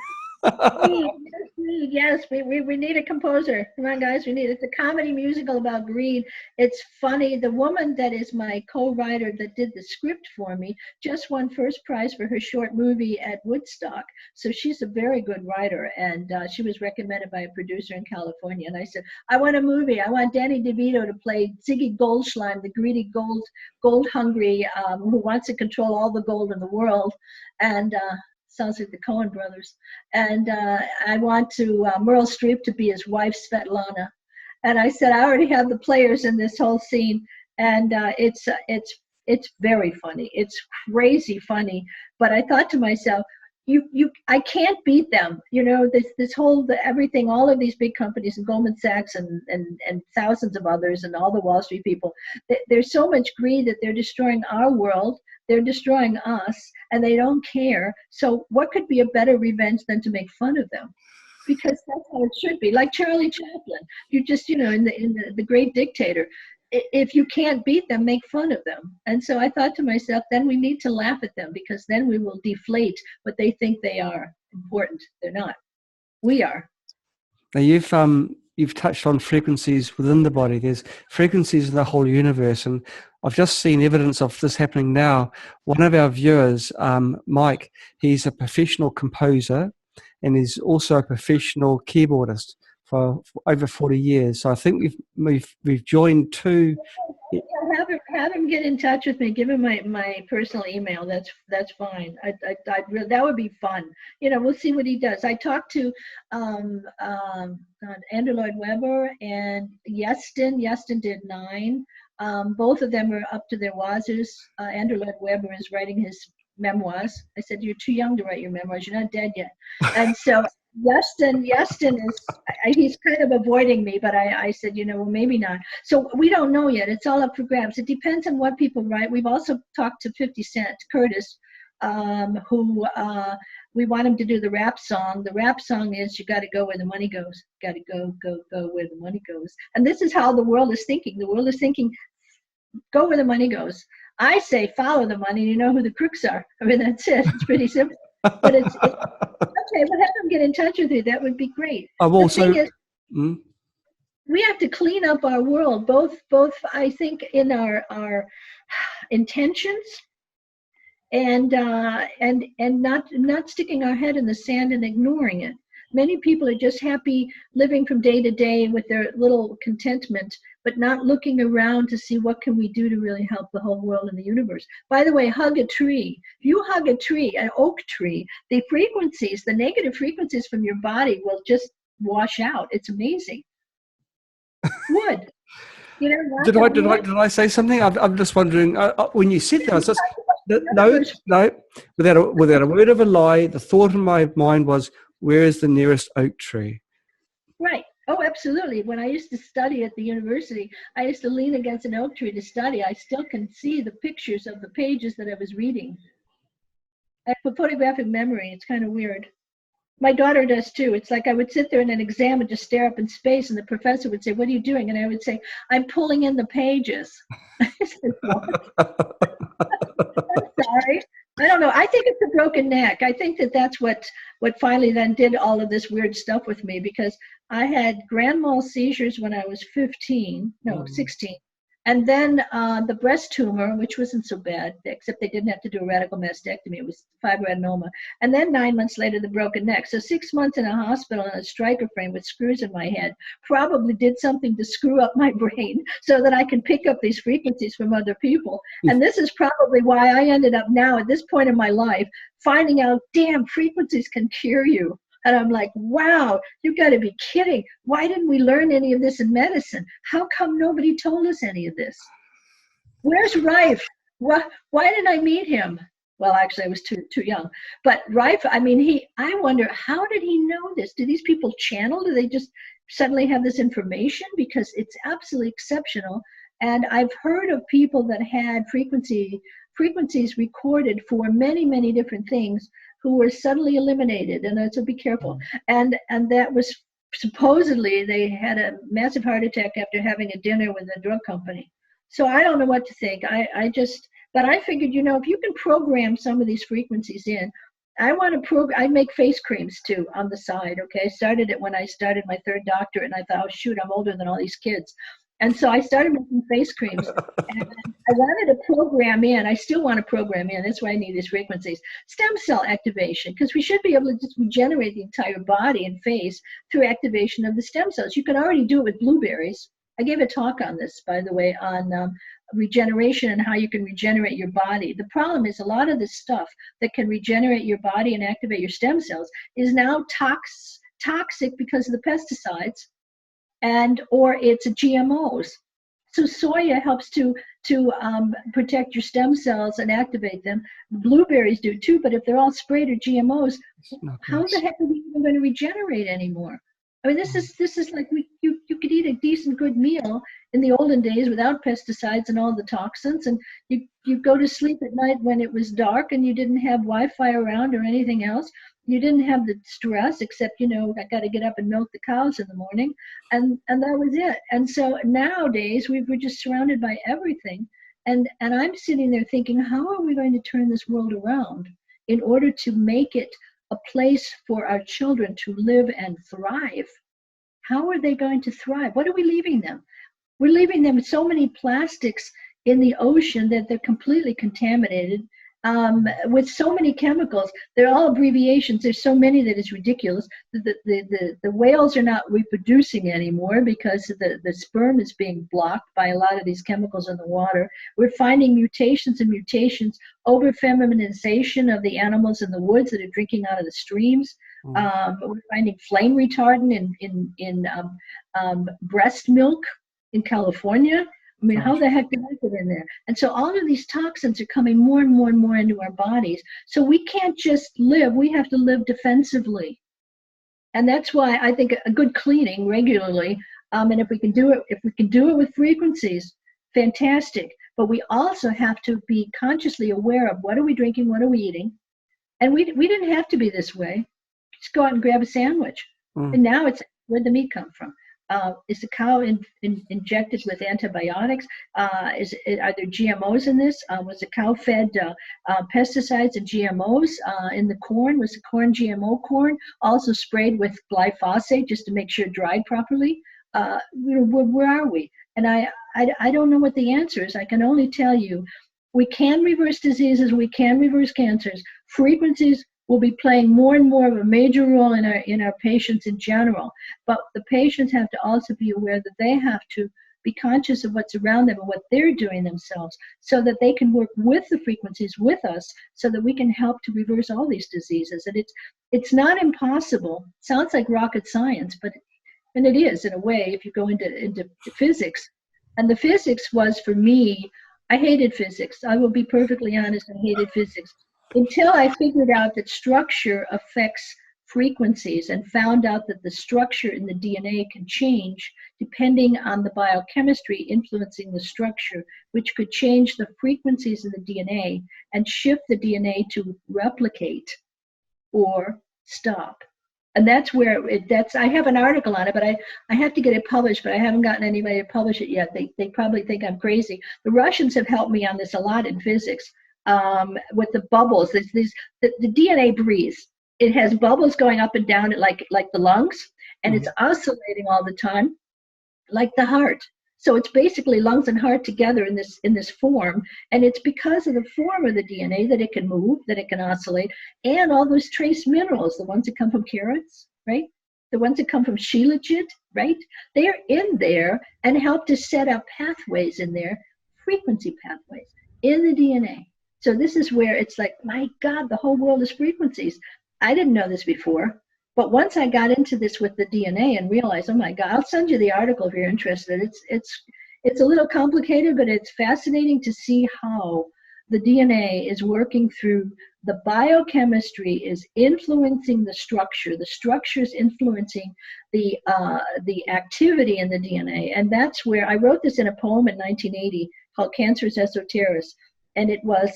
Yes, we need a composer. Come on, guys, it's a comedy musical about greed. It's funny. The woman that is my co-writer that did the script for me just won first prize for her short movie at Woodstock. So she's a very good writer, and she was recommended by a producer in California. And I said, I want a movie. I want Danny DeVito to play Ziggy Goldschleim, the greedy gold hungry who wants to control all the gold in the world. And sounds like the Coen brothers. And I want Meryl Streep to be his wife, Svetlana. And I said, I already have the players in this whole scene. And it's very funny. It's crazy funny. But I thought to myself, I can't beat them. This whole everything, all of these big companies and Goldman Sachs and thousands of others and all the Wall Street people, there's so much greed that they're destroying our world. They're destroying us, and they don't care. So what could be a better revenge than to make fun of them? Because that's how it should be. Like Charlie Chaplin, you just, in the Great Dictator, if you can't beat them, make fun of them. And so I thought to myself, then we need to laugh at them, because then we will deflate what they think they are important. They're not. We are. Now you've touched on frequencies within the body. There's frequencies in the whole universe, and I've just seen evidence of this happening now. One of our viewers, Mike, he's a professional composer, and he's also a professional keyboardist for over 40 years. So I think we've joined two. Have him get in touch with me. Give him my personal email. That's fine. That would be fun. We'll see what he does. I talked to Andrew Lloyd Webber and Yestin. Yestin did 9. Both of them are up to their wazoos. Andrew Lloyd Webber is writing his memoirs. I said, you're too young to write your memoirs. You're not dead yet. And so Yestin is, he's kind of avoiding me, but I said, well, maybe not. So we don't know yet. It's all up for grabs. It depends on what people write. We've also talked to 50 Cent, Curtis, who we want him to do the rap song. The rap song is, you got to go where the money goes. Got to go where the money goes. And this is how the world is thinking. The world is thinking, go where the money goes. I say follow the money, you know who the crooks are. I mean, that's it. It's pretty simple. But it's okay, but have them get in touch with you. That would be great. The thing is, we have to clean up our world, both I think, in our intentions and not sticking our head in the sand and ignoring it. Many people are just happy living from day to day with their little contentment, but not looking around to see what can we do to really help the whole world and the universe. By the way, hug a tree. If you hug a tree, an oak tree, the frequencies, the negative frequencies from your body will just wash out. It's amazing. Wood. You know, Did I say something? I'm just wondering. When you said that, I was just no. Without a word of a lie, the thought in my mind was, where is the nearest oak tree? Right. Oh, absolutely. When I used to study at the university, I used to lean against an oak tree to study. I still can see the pictures of the pages that I was reading. I have photographic memory. It's kind of weird. My daughter does too. It's like I would sit there in an exam and just stare up in space, and the professor would say, "What are you doing?" And I would say, "I'm pulling in the pages." I said, "What?" I'm sorry. I don't know. I think it's a broken neck. I think that's what finally then did all of this weird stuff with me, because I had grand mal seizures when I was 16. And then the breast tumor, which wasn't so bad, except they didn't have to do a radical mastectomy. It was fibroadenoma. And then 9 months later, the broken neck. So 6 months in a hospital in a striker frame with screws in my head probably did something to screw up my brain so that I can pick up these frequencies from other people. And this is probably why I ended up now at this point in my life finding out, damn, frequencies can cure you. And I'm like, wow, you got to be kidding. Why didn't we learn any of this in medicine? How come nobody told us any of this? Where's Rife? Why didn't I meet him? Well, actually, I was too young. But Rife, I mean, I wonder, how did he know this? Do these people channel? Do they just suddenly have this information? Because it's absolutely exceptional. And I've heard of people that had frequencies recorded for many, many different things who were suddenly eliminated, and so be careful. And that was supposedly they had a massive heart attack after having a dinner with a drug company. So I don't know what to think. But I figured, if you can program some of these frequencies in, I make face creams too on the side. Okay, I started it when I started my 3rd doctorate, and I thought, oh shoot, I'm older than all these kids. And so I started making face creams, and I wanted to program in. I still want to program in. That's why I need these frequencies. Stem cell activation, because we should be able to just regenerate the entire body and face through activation of the stem cells. You can already do it with blueberries. I gave a talk on this, by the way, on regeneration and how you can regenerate your body. The problem is a lot of this stuff that can regenerate your body and activate your stem cells is now toxic because of the pesticides, or it's GMOs. So soya helps to protect your stem cells and activate them. Blueberries do too, but if they're all sprayed or GMOs, how the heck are we even going to regenerate anymore? I mean, this is like you could eat a decent good meal in the olden days without pesticides and all the toxins, and you go to sleep at night when it was dark and you didn't have Wi-Fi around or anything else. You didn't have the stress, except, I got to get up and milk the cows in the morning, and that was it. And so nowadays we're just surrounded by everything, and I'm sitting there thinking, how are we going to turn this world around in order to make it a place for our children to live and thrive? How are they going to thrive? What are we leaving them? We're leaving them so many plastics in the ocean that they're completely contaminated with so many chemicals. They're all abbreviations. There's so many that it's ridiculous. The whales are not reproducing anymore because the sperm is being blocked by a lot of these chemicals in the water. We're finding mutations, over feminization of the animals in the woods that are drinking out of the streams. We're finding flame retardant in breast milk in California. I mean, how the heck did I get in there? And so all of these toxins are coming more and more and more into our bodies. So we can't just live. We have to live defensively. And that's why I think a good cleaning regularly, and if we can do it with frequencies, fantastic. But we also have to be consciously aware of what are we drinking, what are we eating. And we didn't have to be this way. Just go out and grab a sandwich. And now it's, where'd the meat come from? Is the cow injected with antibiotics? Are there GMOs in this? Was the cow fed pesticides and GMOs in the corn? Was the corn GMO corn also sprayed with glyphosate just to make sure it dried properly? Where are we? And I don't know what the answer is. I can only tell you, we can reverse diseases, we can reverse cancers. Frequencies will be playing more and more of a major role in our patients in general. But the patients have to also be aware that they have to be conscious of what's around them and what they're doing themselves, so that they can work with the frequencies with us, so that we can help to reverse all these diseases. And it's not impossible. Sounds like rocket science, but and it is in a way if you go into physics. And the physics was, for me, I hated physics. I will be perfectly honest, I hated physics until I figured out that structure affects frequencies, and found out that the structure in the DNA can change depending on the biochemistry influencing the structure, which could change the frequencies of the DNA and shift the DNA to replicate or stop. And that's where I have an article on it, but I have to get it published, but I haven't gotten anybody to publish it yet. They probably think I'm crazy. The Russians have helped me on this a lot in physics, with the bubbles. The DNA breathes. It has bubbles going up and down like the lungs, and it's oscillating all the time, like the heart. So it's basically lungs and heart together in this form, and it's because of the form of the DNA that it can move, that it can oscillate, and all those trace minerals, the ones that come from carrots, right? The ones that come from shilajit, right? They're in there and help to set up pathways in there, frequency pathways in the DNA. So this is where it's like, my God, the whole world is frequencies. I didn't know this before, but once I got into this with the DNA and realized, oh my God, I'll send you the article if you're interested. It's a little complicated, but it's fascinating to see how the DNA is working through the biochemistry, is influencing the structure is influencing the activity in the DNA. And that's where I wrote this in a poem in 1980 called Cancer's Esoteris. And it was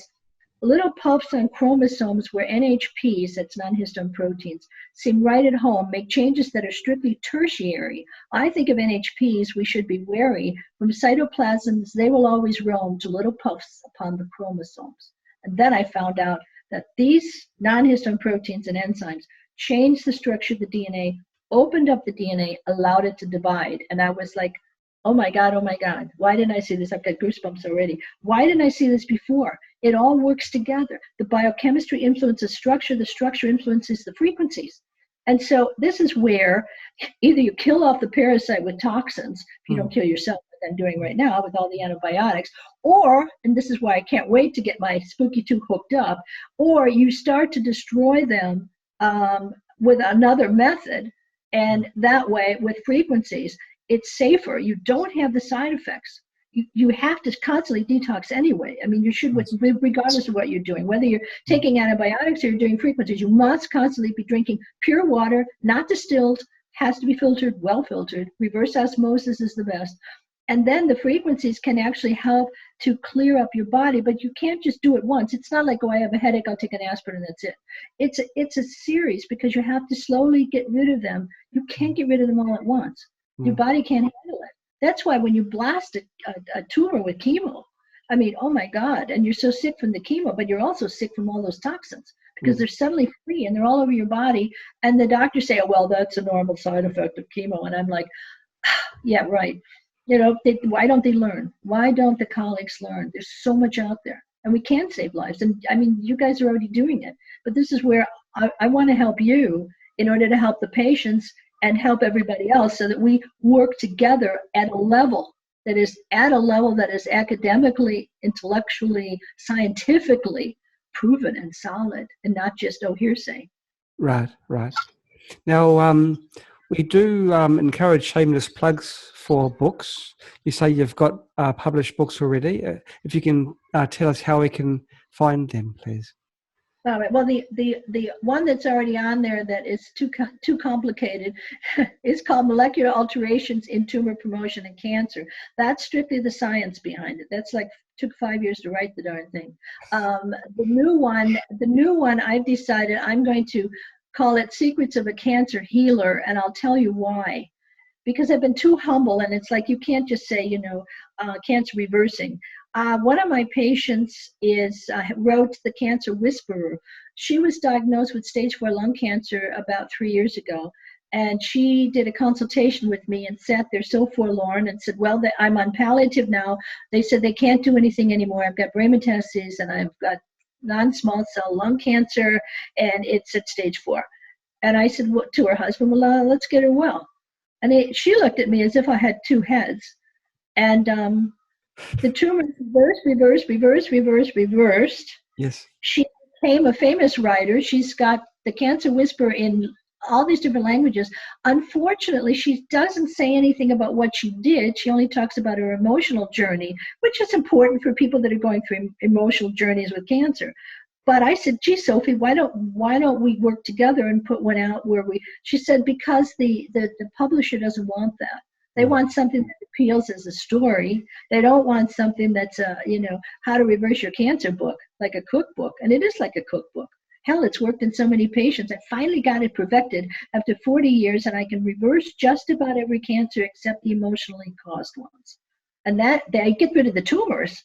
little puffs on chromosomes where NHPs, that's non-histone proteins, seem right at home, make changes that are strictly tertiary. I think of NHPs, we should be wary. From cytoplasms, they will always roam to little puffs upon the chromosomes. And then I found out that these non-histone proteins and enzymes changed the structure of the DNA, opened up the DNA, allowed it to divide. And I was like, oh my God, why didn't I see this? I've got goosebumps already. Why didn't I see this before? It all works together. The biochemistry influences structure, the structure influences the frequencies. And so this is where either you kill off the parasite with toxins, if you don't kill yourself, like I'm doing right now with all the antibiotics, or, and this is why I can't wait to get my spooky tooth hooked up, or you start to destroy them with another method, and that way with frequencies, it's safer. You don't have the side effects. You have to constantly detox anyway. I mean, you should, regardless of what you're doing, whether you're taking antibiotics or you're doing frequencies, you must constantly be drinking pure water, not distilled, has to be filtered, well filtered. Reverse osmosis is the best. And then the frequencies can actually help to clear up your body, but you can't just do it once. It's not like, oh, I have a headache, I'll take an aspirin, and that's it. It's a series, because you have to slowly get rid of them. You can't get rid of them all at once. Your body can't handle it. That's why when you blast a tumor with chemo, I mean, oh my God, and you're so sick from the chemo, but you're also sick from all those toxins, because they're suddenly free and they're all over your body. And the doctors say, oh, well, that's a normal side effect of chemo. And I'm like, yeah, right. You know, why don't they learn? Why don't the colleagues learn? There's so much out there, and we can save lives. And I mean, you guys are already doing it, but this is where I want to help you in order to help the patients and help everybody else, so that we work together at a level that is academically, intellectually, scientifically proven and solid, and not just hearsay. Right. Now, we do encourage shameless plugs for books. You say you've got published books already. If you can tell us how we can find them, please. All right. Well, the one that's already on there that is too complicated is called Molecular Alterations in Tumor Promotion and Cancer. That's strictly the science behind it. That's like took 5 years to write the darn thing. The new one, I've decided I'm going to call it Secrets of a Cancer Healer, and I'll tell you why. Because I've been too humble, and it's like you can't just say, cancer reversing. One of my patients wrote The Cancer Whisperer. She was diagnosed with stage 4 lung cancer about 3 years ago. And she did a consultation with me and sat there so forlorn and said, well, I'm on palliative now. They said they can't do anything anymore. I've got brain metastases and I've got non-small cell lung cancer, and it's at stage 4. And I said to her husband, well, let's get her well. And she looked at me as if I had 2 heads. And the tumor reversed. Yes. She became a famous writer. She's got the Cancer Whisperer in all these different languages. Unfortunately, she doesn't say anything about what she did. She only talks about her emotional journey, which is important for people that are going through emotional journeys with cancer. But I said, gee, Sophie, why don't we work together and put one out where she said, because the publisher doesn't want that. They want something that appeals as a story. They don't want something that's how to reverse your cancer book, like a cookbook. And it is like a cookbook. Hell, it's worked in so many patients. I finally got it perfected after 40 years, and I can reverse just about every cancer except the emotionally caused ones. And that they get rid of the tumors,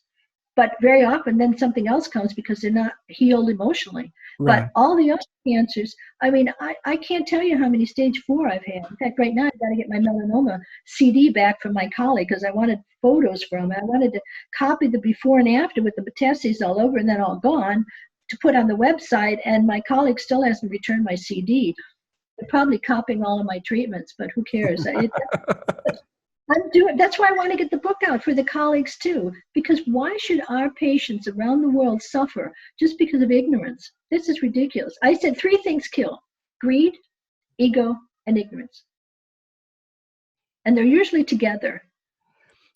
but very often then something else comes because they're not healed emotionally. Right. But all the other cancers, I mean, I can't tell you how many stage 4 I've had. In fact, right now I've got to get my melanoma CD back from my colleague because I wanted photos from it. I wanted to copy the before and after with the metastases all over and then all gone to put on the website, and my colleague still hasn't returned my CD. They're probably copying all of my treatments, but who cares? That's why I want to get the book out for the colleagues too, because why should our patients around the world suffer just because of ignorance? This is ridiculous. I said 3 things kill: greed, ego, and ignorance. And they're usually together.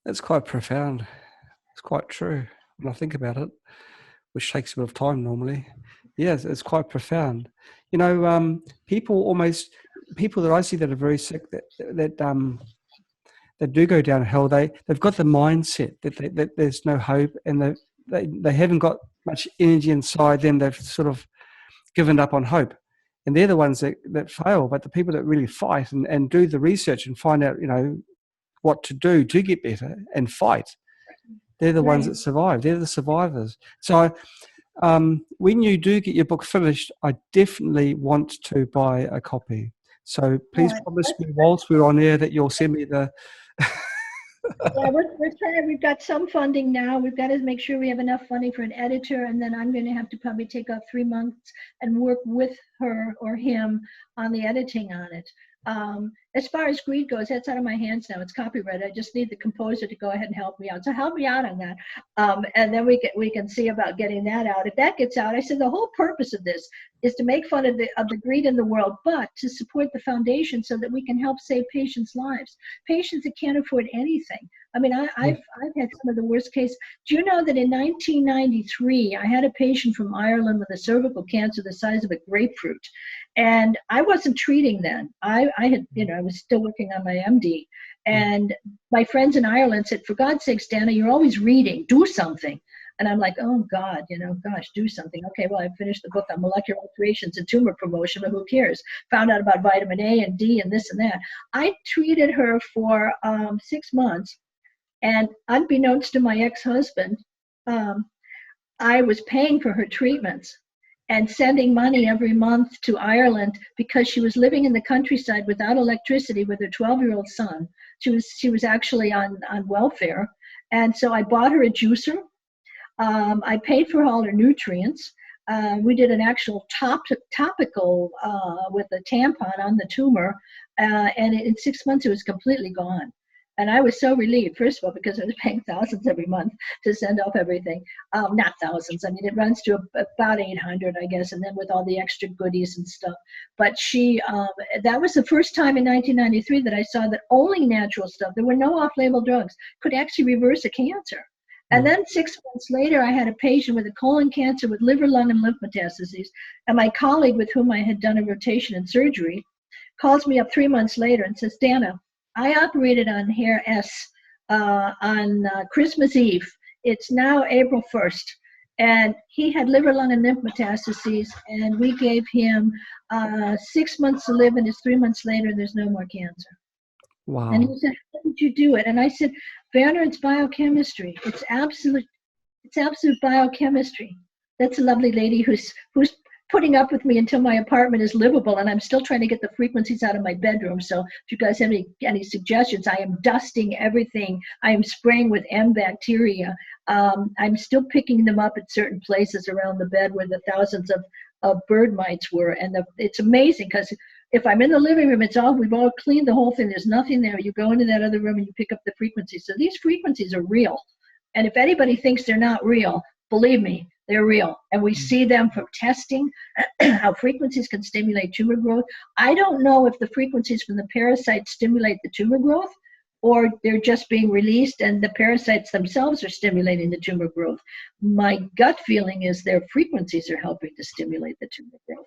That's quite profound. It's quite true when I think about it, which takes a bit of time normally. Yes, it's quite profound. People that I see that are very sick, that do go downhill, they've got the mindset that there's no hope, and they haven't got much energy inside them. They've sort of given up on hope. And they're the ones that fail. But the people that really fight and do the research and find out, what to do to get better and fight, they're the ones that survive. They're the survivors. So when you do get your book finished, I definitely want to buy a copy. So please promise me whilst we're on air that you'll send me the... Yeah, we're trying. We've got some funding now. We've got to make sure we have enough funding for an editor, and then I'm going to have to probably take off 3 months and work with her or him on the editing on it. As far as greed goes, that's out of my hands now. It's copyrighted. I just need the composer to go ahead and help me out. So help me out on that, and then we can see about getting that out. If that gets out, I said the whole purpose of this is to make fun of the greed in the world, but to support the foundation so that we can help save patients' lives. Patients that can't afford anything. I mean, I've had some of the worst cases. Do you know that in 1993, I had a patient from Ireland with a cervical cancer the size of a grapefruit, and I wasn't treating then. I was still working on my MD, and my friends in Ireland said, "For God's sakes, Dana, you're always reading. Do something." And I'm like, oh God, gosh, do something. Okay, well, I finished the book on molecular alterations and tumor promotion, but who cares? Found out about vitamin A and D and this and that. I treated her for 6 months, and unbeknownst to my ex-husband, I was paying for her treatments and sending money every month to Ireland because she was living in the countryside without electricity with her 12-year-old son. She was actually on welfare. And so I bought her a juicer. I paid for all her nutrients. We did an actual topical with a tampon on the tumor. And in 6 months, it was completely gone. And I was so relieved, first of all, because I was paying thousands every month to send off everything. Not thousands. I mean, it runs to about 800, I guess, and then with all the extra goodies and stuff. But that was the first time in 1993 that I saw that only natural stuff, there were no off-label drugs, could actually reverse a cancer. And then 6 months later, I had a patient with a colon cancer with liver, lung, and lymph metastases. And my colleague with whom I had done a rotation in surgery calls me up 3 months later and says, Dana, I operated on hair S on Christmas Eve. It's now April 1st. And he had liver, lung, and lymph metastases. And we gave him 6 months to live, and it's 3 months later, and there's no more cancer. Wow. And he said, how did you do it? And I said, Werner, it's biochemistry. It's absolute biochemistry. That's a lovely lady who's putting up with me until my apartment is livable, and I'm still trying to get the frequencies out of my bedroom. So if you guys have any suggestions, I am dusting everything. I am spraying with M bacteria. I'm still picking them up at certain places around the bed where the thousands of bird mites were. And it's amazing, because if I'm in the living room, we've all cleaned the whole thing. There's nothing there. You go into that other room and you pick up the frequencies. So these frequencies are real. And if anybody thinks they're not real, believe me, they're real. And we see them from testing, how frequencies can stimulate tumor growth. I don't know if the frequencies from the parasites stimulate the tumor growth, or they're just being released and the parasites themselves are stimulating the tumor growth. My gut feeling is their frequencies are helping to stimulate the tumor growth.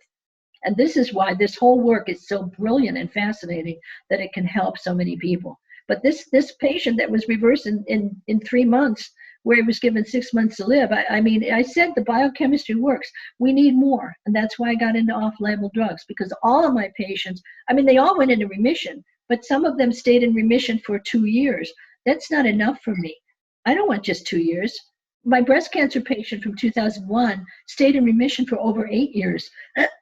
And this is why this whole work is so brilliant and fascinating, that it can help so many people. But this patient that was reversed in 3 months, where he was given 6 months to live, I said the biochemistry works. We need more. And that's why I got into off-label drugs, because all of my patients, they all went into remission, but some of them stayed in remission for 2 years. That's not enough for me. I don't want just 2 years. My breast cancer patient from 2001 stayed in remission for over 8 years,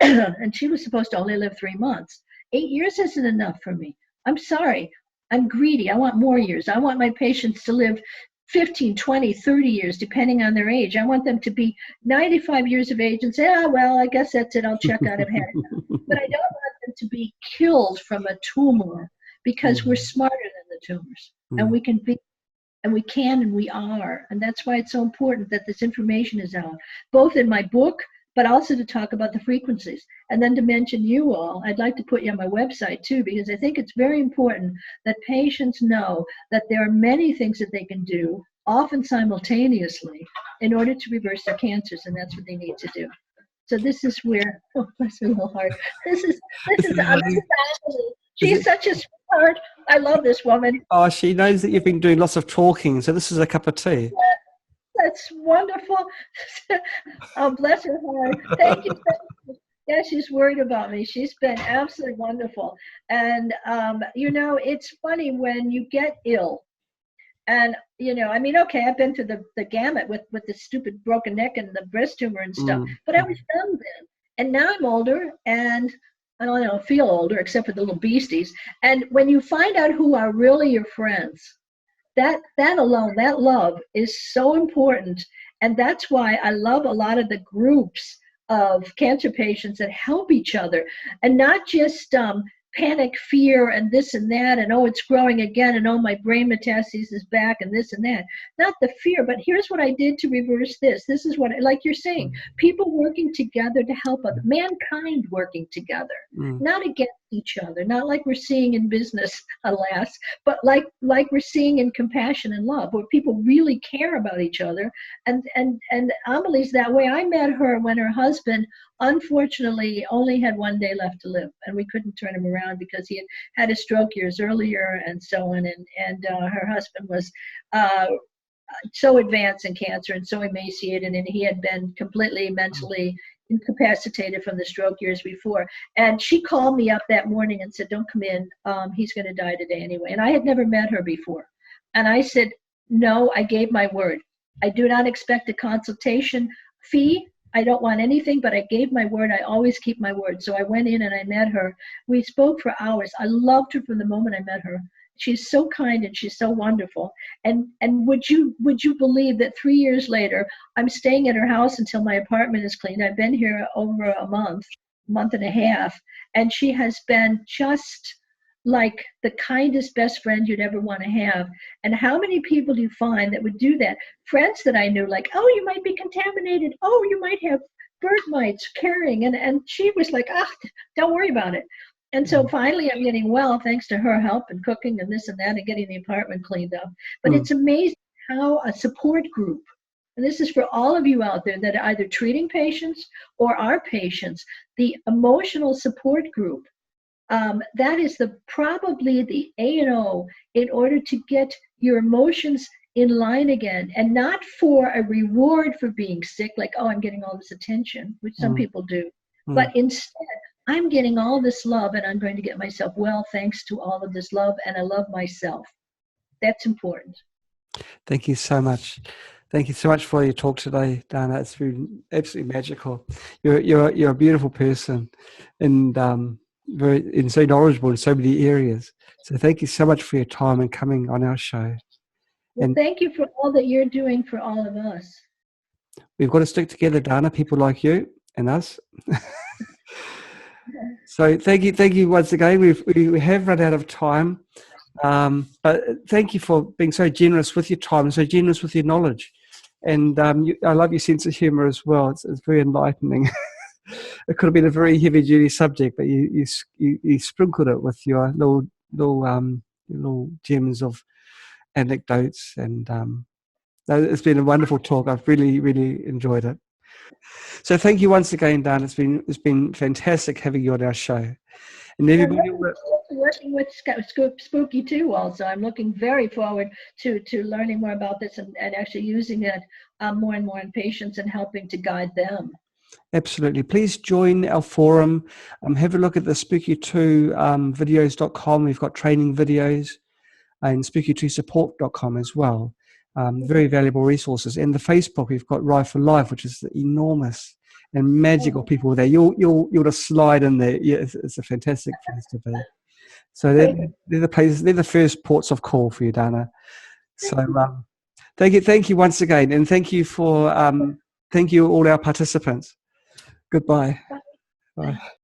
and she was supposed to only live 3 months. 8 years isn't enough for me. I'm sorry. I'm greedy. I want more years. I want my patients to live 15, 20, 30 years, depending on their age. I want them to be 95 years of age and say, well, I guess that's it. I'll check out. I've had enough. But I don't want them to be killed from a tumor, because we're smarter than the tumors. And we can be, and we can, and we are. And that's why it's so important that this information is out, both in my book, but also to talk about the frequencies. And then to mention you all, I'd like to put you on my website too, because I think it's very important that patients know that there are many things that they can do, often simultaneously, in order to reverse their cancers, and that's what they need to do. So this is where, oh, bless her little heart. This is Ashley. She's such a sweetheart. I love this woman. Oh, she knows that you've been doing lots of talking, so this is a cup of tea. That's wonderful. Oh, bless her heart. Thank you. Yeah, she's worried about me. She's been absolutely wonderful. And, it's funny when you get ill. And, okay, I've been through the gamut with the stupid broken neck and the breast tumor and stuff. But I was young then. And now I'm older, and I don't feel older, except for the little beasties. And when you find out who are really your friends, that alone, that love is so important. And that's why I love a lot of the groups of cancer patients that help each other, and not just panic, fear, and this and that, and oh, it's growing again, and oh, my brain metastasis is back, and this and that. Not the fear, but here's what I did to reverse this. This is what, like you're saying, people working together to help others, mankind working together, not against each other, not like we're seeing in business, alas, but like we're seeing in compassion and love, where people really care about each other. And Amelie's that way. I met her when her husband, unfortunately, only had 1 day left to live, and we couldn't turn him around because he had a stroke years earlier and so on. And her husband was so advanced in cancer and so emaciated, and he had been completely mentally incapacitated from the stroke years before. And she called me up that morning and said, "Don't come in. He's going to die today anyway." And I had never met her before. And I said, "No, I gave my word. I do not expect a consultation fee. I don't want anything, but I gave my word. I always keep my word." So I went in and I met her. We spoke for hours. I loved her from the moment I met her. She's so kind and she's so wonderful. And would you believe that 3 years later, I'm staying at her house until my apartment is cleaned. I've been here over a month and a half, and she has been just like the kindest best friend you'd ever want to have. And how many people do you find that would do that? Friends that I knew, like, "Oh, you might be contaminated. Oh, you might have bird mites carrying." And she was like, "Don't worry about it." And so finally I'm getting well, thanks to her help and cooking and this and that and getting the apartment cleaned up. But it's amazing how a support group, and this is for all of you out there that are either treating patients or are patients, the emotional support group, that is probably the A&O in order to get your emotions in line again, and not for a reward for being sick, like, "Oh, I'm getting all this attention," which some people do, but instead, I'm getting all this love and I'm going to get myself well thanks to all of this love, and I love myself. That's important. Thank you so much. Thank you so much for your talk today, Dana. It's been absolutely magical. You're a beautiful person, and so knowledgeable in so many areas. So thank you so much for your time and coming on our show. Well, And thank you for all that you're doing for all of us. we've got to stick together, Dana. People like you and us. So thank you once again. We have run out of time, but thank you for being so generous with your time and so generous with your knowledge. And I love your sense of humour as well. It's very enlightening. It could have been a very heavy duty subject, but you sprinkled it with your little gems of anecdotes, and it's been a wonderful talk. I've really enjoyed it. So thank you once again, Dan. It's been fantastic having you on our show. And everybody, working with Spooky too. Also, I'm looking very forward to learning more about this and actually using it more and more in patients and helping to guide them. Absolutely. Please join our forum. Have a look at the spooky2videos.com. We've got training videos, and spooky2support.com as well. Very valuable resources. And the Facebook, we've got Rife for Life, which is enormous and magical people there. You'll just slide in there. Yeah, it's a fantastic place to be. So they're the places. They're the first ports of call for you, Dana. So thank you once again, and thank you for thank you all our participants. Goodbye. Bye.